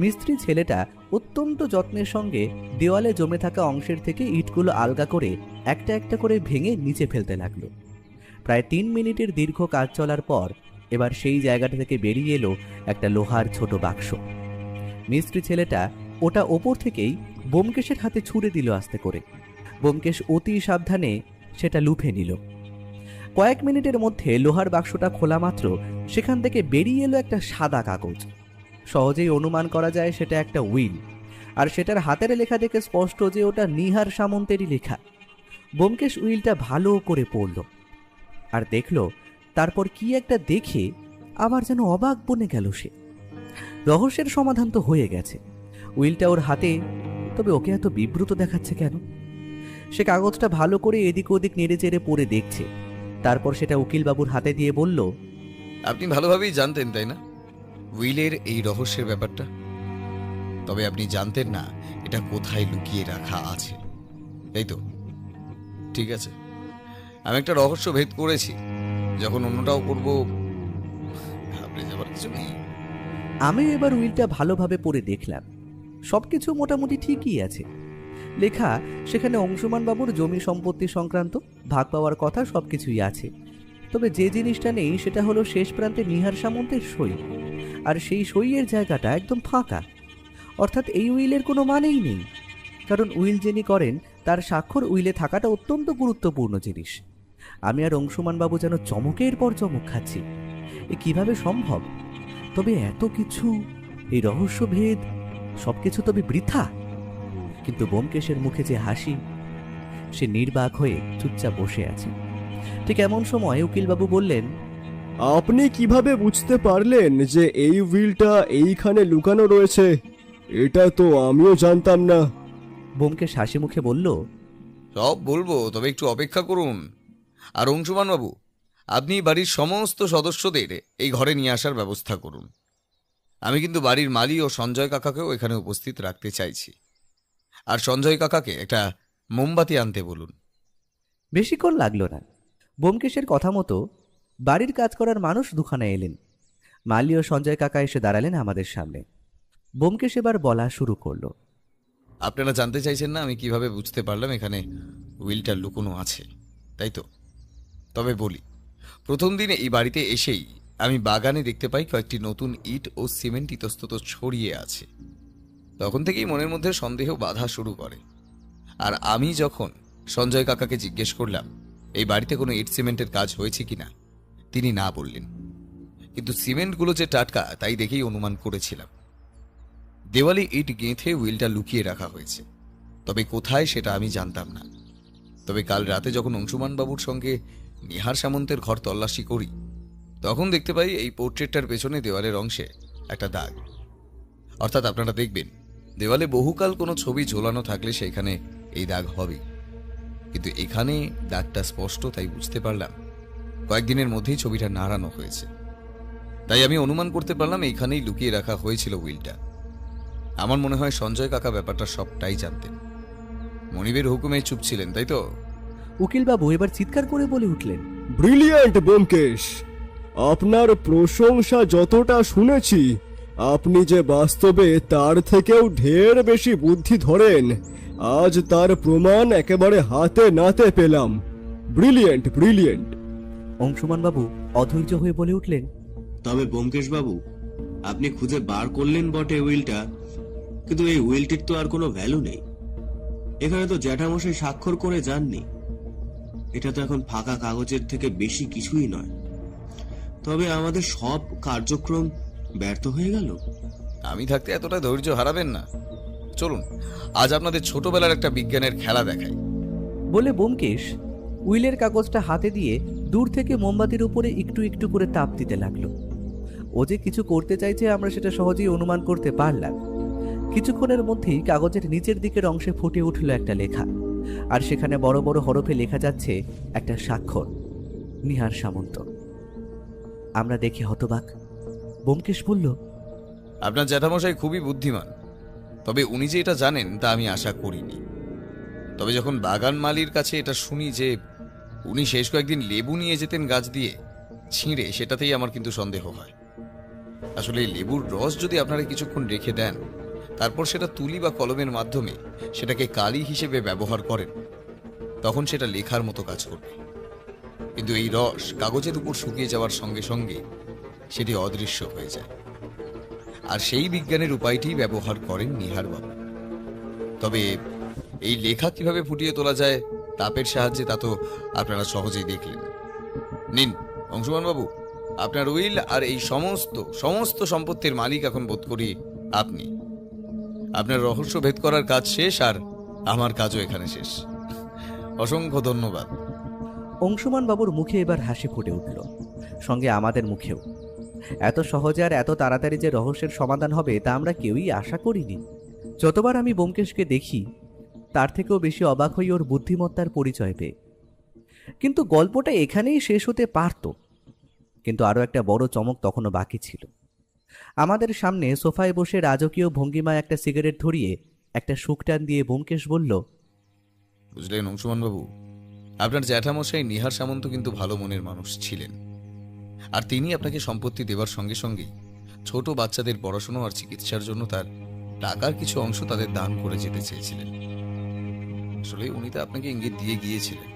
Speaker 2: মিস্ত্রি ছেলেটা অত্যন্ত যত্নের সঙ্গে দেওয়ালে জমে থাকা অংশের থেকে ইটগুলো আলগা করে একটা একটা করে ভেঙে নিচে ফেলতে লাগলো। প্রায় 3 মিনিটের দীর্ঘ কাজ চলার পর এবার সেই জায়গাটা থেকে বেরিয়ে এলো একটা লোহার ছোট বাক্স। মিস্ত্রি ছেলেটা ওটা ওপর থেকেই ব্যোমকেশের হাতে ছুঁড়ে দিল আস্তে করে। ব্যোমকেশ অতি সাবধানে সেটা লুফে নিল। কয়েক মিনিটের মধ্যে লোহার বাক্সটা খোলা মাত্র সেখান থেকে বেরিয়ে এলো একটা সাদা কাগজ। সহজেই অনুমান করা যায় সেটা একটা উইল, আর সেটার হাতের লেখা দেখে স্পষ্ট যে ওটা নিহার সামন্তেরই লেখা। ব্যোমকেশ উইলটা ভালো করে পড়ল আর দেখল, তারপর কি একটা দেখে আবার যেন অবাক বনে গেল সে। রহস্যের সমাধান তো হয়ে গেছে, উইলটা ওর হাতে, তবে ওকে এত বিব্রত দেখাচ্ছে কেন? সে কাগজটা ভালো করে এদিক ওদিক নেড়ে চেড়ে পড়ে দেখছে। তারপর সেটা উকিলবাবুর হাতে দিয়ে বলল,
Speaker 3: আপনি ভালোভাবেই জানতেন তাই না উইলের এই রহস্যের ব্যাপারটা? তবে আপনি জানতেন না এটা কোথায় লুকিয়ে রাখা আছে, তাই তো? ঠিক আছে, আমি একটা রহস্য ভেদ করেছি, যখন অন্যটাও করব ঘাবড়ে যাবার কিছু নেই।
Speaker 2: আমি এবার উইলটা ভালোভাবে পড়ে দেখলাম, সবকিছু মোটামুটি ঠিকই আছে। লেখা সেখানে অংশুমান বাবুর জমি সম্পত্তি সংক্রান্ত ভাগ পাওয়ার কথা সবকিছুই আছে। তবে যে জিনিসটা নেই সেটা হলো শেষ প্রান্তে নিহার সামন্তের সই, আর সেই সইয়ের জায়গাটা একদম ফাঁকা। অর্থাৎ এই উইলের কোনো মানেই নেই, কারণ উইল যিনি করেন তার স্বাক্ষর উইলে থাকাটা অত্যন্ত গুরুত্বপূর্ণ জিনিস। আমি আর অংশুমান বাবু যেন চমকের পর চমক খাচ্ছি, এ কিভাবে সম্ভব? তবে এত কিছু, এই রহস্যভেদ, সবকিছু তবে বৃথা। কিন্তু ব্যোমকেশের মুখে যে হাসি, সে নির্বাক হয়ে চুপচাপ বসে আছে। ঠিক এমন সময় উকিলবাবু বললেন,
Speaker 7: আপনি কিভাবে বুঝতে পারলেন যে এই উইলটা এইখানে লুকানো রয়েছে? এটা তো আমিও জানতাম না।
Speaker 2: ব্যোমকেশ হাসি মুখে বলল,
Speaker 3: সব বলবো, তবে একটু অপেক্ষা করুন। আর অংশুমান বাবু, আপনি বাড়ির সমস্ত সদস্যদের এই ঘরে নিয়ে আসার ব্যবস্থা করুন। আমি কিন্তু বাড়ির মালি ও সঞ্জয় কাকাকেও এখানে উপস্থিত রাখতে চাইছি। আর সঞ্জয় কাকাকে একটা মোমবাতি আনতে বলুন।
Speaker 2: বেশিক্ষণ লাগলো না। ব্যোমকেশের কথা মতো বাড়ির কাজ করার মানুষ দুখানা এলেন। মালি ও সঞ্জয় কাকা এসে দাঁড়ালেন আমাদের সামনে। ব্যোমকেশ এবার বলা শুরু করলো,
Speaker 3: আপনারা জানতে চাইছেন না আমি কিভাবে বুঝতে পারলাম এখানে উইলটা লুকোনো আছে, তাই তো? তবে বলি, প্রথম দিনে এই বাড়িতে এসেই আমি বাগানে দেখতে পাই কয়েকটি নতুন ইট ও সিমেন্ট ইতস্তত ছড়িয়ে আছে। তখন থেকেই মনের মধ্যে সন্দেহ বাধা শুরু করে। আর আমি যখন সঞ্জয় কাকাকে জিজ্ঞেস করলাম এই বাড়িতে কোনো ইট সিমেন্টের কাজ হয়েছে কিনা, তিনি না বললেন। কিন্তু সিমেন্টগুলো যে টাটকা তাই দেখেই অনুমান করেছিলাম। দেওয়ালে ইট গেঁথে উইলটা লুকিয়ে রাখা হয়েছে, তবে কোথায় সেটা আমি জানতাম না। তবে কাল রাতে যখন অংশুমান বাবুর সঙ্গে নিহার সামন্তের ঘর তল্লাশি করি, তখন দেখতে পাই এই পোর্ট্রেটটার পেছনে দেওয়ালের অংশে একটা দাগ। অর্থাৎ আপনারা দেখবেন দেওয়ালে বহুকাল কোনো ছবি ঝোলানো থাকলে সেখানে এই দাগ হবে, কিন্তু এখানে দাগটা স্পষ্ট, তাই বুঝতে পারলাম কয়েকদিনের মধ্যেই ছবিটা নাড়ানো হয়েছে। তাই আমি অনুমান করতে পারলাম এইখানেই লুকিয়ে রাখা হয়েছিল উইলটা। আমার মনে হয় সঞ্জয় কাকা ব্যাপারটা সবটাই জানতেন। মনিবের হুকুমে চুপ ছিলেন, তাই তো?
Speaker 2: উকিলবাবু এবার চিৎকার করে বলে উঠলেন,
Speaker 7: ব্রিলিয়ান্ট ব্যোমকেশ, আপনার প্রশংসা যতটা শুনেছি, আপনি যে বাস্তবে তার থেকেও ঢের বেশি বুদ্ধি ধরেন, আজ তার প্রমাণ একেবারে হাতে নাতে পেলাম। Brilliant, brilliant.
Speaker 2: অংশুমান বাবু অধৈর্য হয়ে বলে উঠলেন,
Speaker 4: তবে ব্যোমকেশ বাবু, আপনি খুঁজে বার করলেন বটে উইলটা, কিন্তু এই উইলটির তো আর কোনো ভ্যালু নেই। এখানে তো জ্যাঠামশাই স্বাক্ষর করে যাননি। এটা তো এখন ফাঁকা কাগজের থেকে বেশি কিছুই নয়। তবে আমাদের সব কার্যক্রম ব্যর্থ হয়ে গেল।
Speaker 3: আমি থাকতে এতটা ধৈর্য হারাবেন না। চলুন আজ আপনাদের ছোটবেলার একটা বিজ্ঞানের খেলা দেখাই।
Speaker 2: বলে ব্যোমকেশ উইলের কাগজটা হাতে দিয়ে দূর থেকে মোমবাতির উপরে একটু একটু করে তাপ দিতে লাগলো। ও যে কিছু করতে চাইছে আমরা সেটা সহজেই অনুমান করতে পারলাম। কিছুক্ষণের মধ্যেই কাগজের নিচের দিকের অংশে ফুটে উঠল একটা লেখা, আর সেখানে বড় বড় হরফে লেখা যাচ্ছে একটা স্বাক্ষর, নিহার সামন্ত। আমরা দেখে হতবাক। ব্যোমকেশ বলল,
Speaker 3: আপনার জ্যাঠামশাই খুবই বুদ্ধিমান, তবে উনি যে এটা জানেন তা আমি আশা করিনি। তবে যখন বাগান মালির কাছে এটা শুনি যে উনি শেষ কয়েকদিন লেবু নিয়ে যেতেন গাছ দিয়ে ছিঁড়ে, সেটাতেই আমার কিন্তু সন্দেহ হয়। আসলে এই লেবুর রস যদি আপনারা কিছুক্ষণ রেখে দেন, তারপর সেটা তুলি বা কলমের মাধ্যমে সেটাকে কালি হিসেবে ব্যবহার করেন, তখন সেটা লেখার মতো কাজ করবে। কিন্তু এই রস কাগজের উপর শুকিয়ে যাওয়ার সঙ্গে সঙ্গে সেটি অদৃশ্য হয়ে যায়। আর সেই বিজ্ঞানের উপায়টি ব্যবহার করেন নিহার বাবু। তবে এই লেখা কিভাবে ফুটিয়ে তোলা যায় তাপের সাহায্যে, তা তো আপনারা সহজেই দেখলেন। নিন অংশুমান বাবু, আপনার উইল আর এই সমস্ত সমস্ত সম্পত্তির মালিক এখন বোধ করি আপনি। আপনার রহস্য ভেদ করার কাজ শেষ, আর আমার কাজও এখানে শেষ। অসংখ্য ধন্যবাদ।
Speaker 2: অংশুমান বাবুর মুখে এবার হাসি ফুটে উঠল, সঙ্গে আমাদের মুখেও। এত সহজে আর এত তাড়াতাড়ি যে রহস্যের সমাধান হবে তা আমরা কেউই আশা করিনি। যতবার আমি ব্যোমকেশকে দেখি তার থেকেও বেশি অবাক হই ওর বুদ্ধিমত্তার পরিচয় পেয়ে। কিন্তু গল্পটা এখানেই শেষ হতে পারত, কিন্তু আরও একটা বড় চমক তখনও বাকি ছিল। আমাদের সামনে সোফায় বসে রাজকীয় ভঙ্গিমায় একটা সিগারেট ধরিয়ে একটা শুকটান দিয়ে ব্যোমকেশ বলল,
Speaker 3: বুঝলেন অংশুমান বাবু, আপনার জ্যাঠামশাই নিহার সামন্ত কিন্তু ভালো মনের মানুষ ছিলেন, আর তিনি আপনাকে সম্পত্তি দেওয়ার সঙ্গে সঙ্গেই ছোট বাচ্চাদের পড়াশোনা আর চিকিৎসার জন্য তার টাকার কিছু অংশ তাদের দান করে যেতে চেয়েছিলেন। আসলে উনি তো আপনাকে ইঙ্গিত দিয়ে গিয়েছিলেন,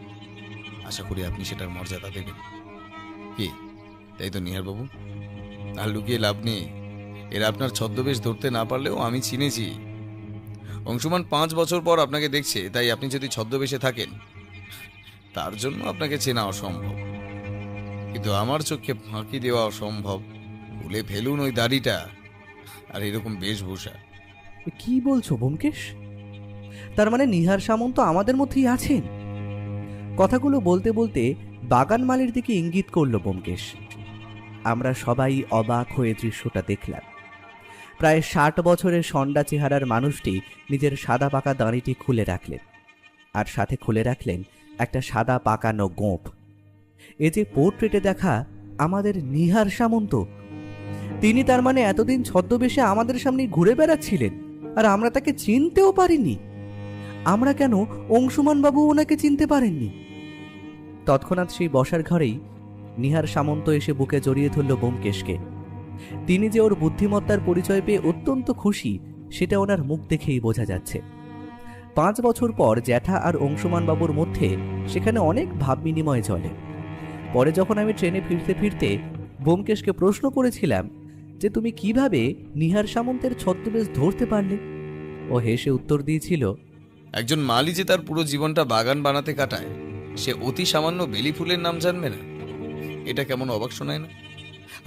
Speaker 3: আশা করি আপনি সেটার মর্যাদা দেবেন। কি তাই তো নিহার বাবু? আর লুকিয়ে লাভ নেই, এরা আপনার ছদ্মবেশ ধরতে না পারলেও আমি চিনেছি। অংশুমান 5 বছর পর আপনাকে দেখছে, তাই আপনি যদি ছদ্মবেশে থাকেন তার জন্য আপনাকে চেনা অসম্ভব, কিন্তু আমার চোখে ফাঁকি দেওয়া অসম্ভব। ভুলে ফেলুন ওই দাড়িটা আর এরকম বেশভূষা।
Speaker 2: কি বলছো ব্যোমকেশ? তার মানে নিহার সামন্ত আমাদের মধ্যেই আছেন? কথাগুলো বলতে বলতে বাগান মালির দিকে ইঙ্গিত করল ব্যোমকেশ। আমরা সবাই অবাক হয়ে দৃশ্যটা দেখলাম। প্রায় 60 বছরের সন্ডা চেহারার মানুষটি নিজের সাদা পাকা দাঁড়িটি খুলে রাখলেন, আর সাথে খুলে রাখলেন একটা সাদা পাকানো গোঁফ। এ যে পোর্ট্রেটে দেখা আমাদের নিহার সামন্ত, তিনি তার মানে এতদিন ছদ্মবেশে আমাদের সামনে ঘুরে বেড়াচ্ছিলেন, আর আমরা তাকে চিনতেও পারিনি। আমরা কেন অংশুমান বাবু ওনাকে চিনতে পারেননি? তৎক্ষণাৎ সেই বসার ঘরেই নিহার সামন্ত এসে বুকে জড়িয়ে ধরল ব্যোমকেশকে। তিনি যে ওর বুদ্ধিমত্তার পরিচয় পেয়ে অত্যন্ত খুশি, সেটা ওনার মুখ দেখেই বোঝা যাচ্ছে। 5 বছর পর জ্যাঠা আর অংশুমান বাবুর মধ্যে সেখানে অনেক ভাব বিনিময় চলে। পরে যখন আমি ট্রেনে ফিরতে ফিরতে ব্যোমকেশকে প্রশ্ন করেছিলাম যে তুমি কিভাবে নিহার সামন্তের ছদ্মবেশ ধরতে পারলে, ও হেসে উত্তর দিয়েছিল,
Speaker 3: একজন মালি যে তার পুরো জীবনটা বাগান বানাতে কাটায়, সে অতি সামান্য বেলি ফুলের নাম জানবে না? এটা কেমন অবাক শোনায় না?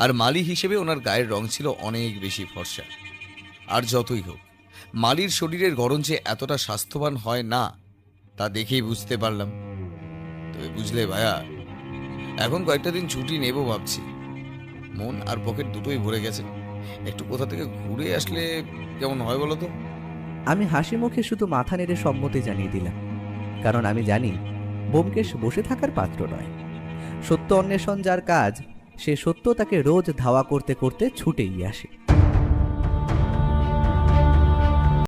Speaker 3: আর মালি হিসেবে ওনার গায়ের রং ছিল অনেক বেশি ফর্সা। আর যতই হোক, মালির শরীরের গড়ন যে এতটা স্বাস্থ্যবান হয় না, তা দেখেই বুঝতে পারলাম। তবে বুঝলে ভাইয়া, এখন কয়েকটা দিন ছুটি নেব ভাবছি। মন আর পকেট দুটোই ভরে গেছে, একটু কোথা থেকে ঘুরে আসলে কেমন হয় বলো তো?
Speaker 2: আমি হাসি মুখে শুধু মাথা নেড়ে সম্মতি জানিয়ে দিলাম, কারণ আমি জানি ব্যোমকেশ বসে থাকার পাত্র নয়। সত্য অন্বেষণ যার কাজ, সে সত্য তাকে রোজ ধাওয়া করতে করতে ছুটেই আসে।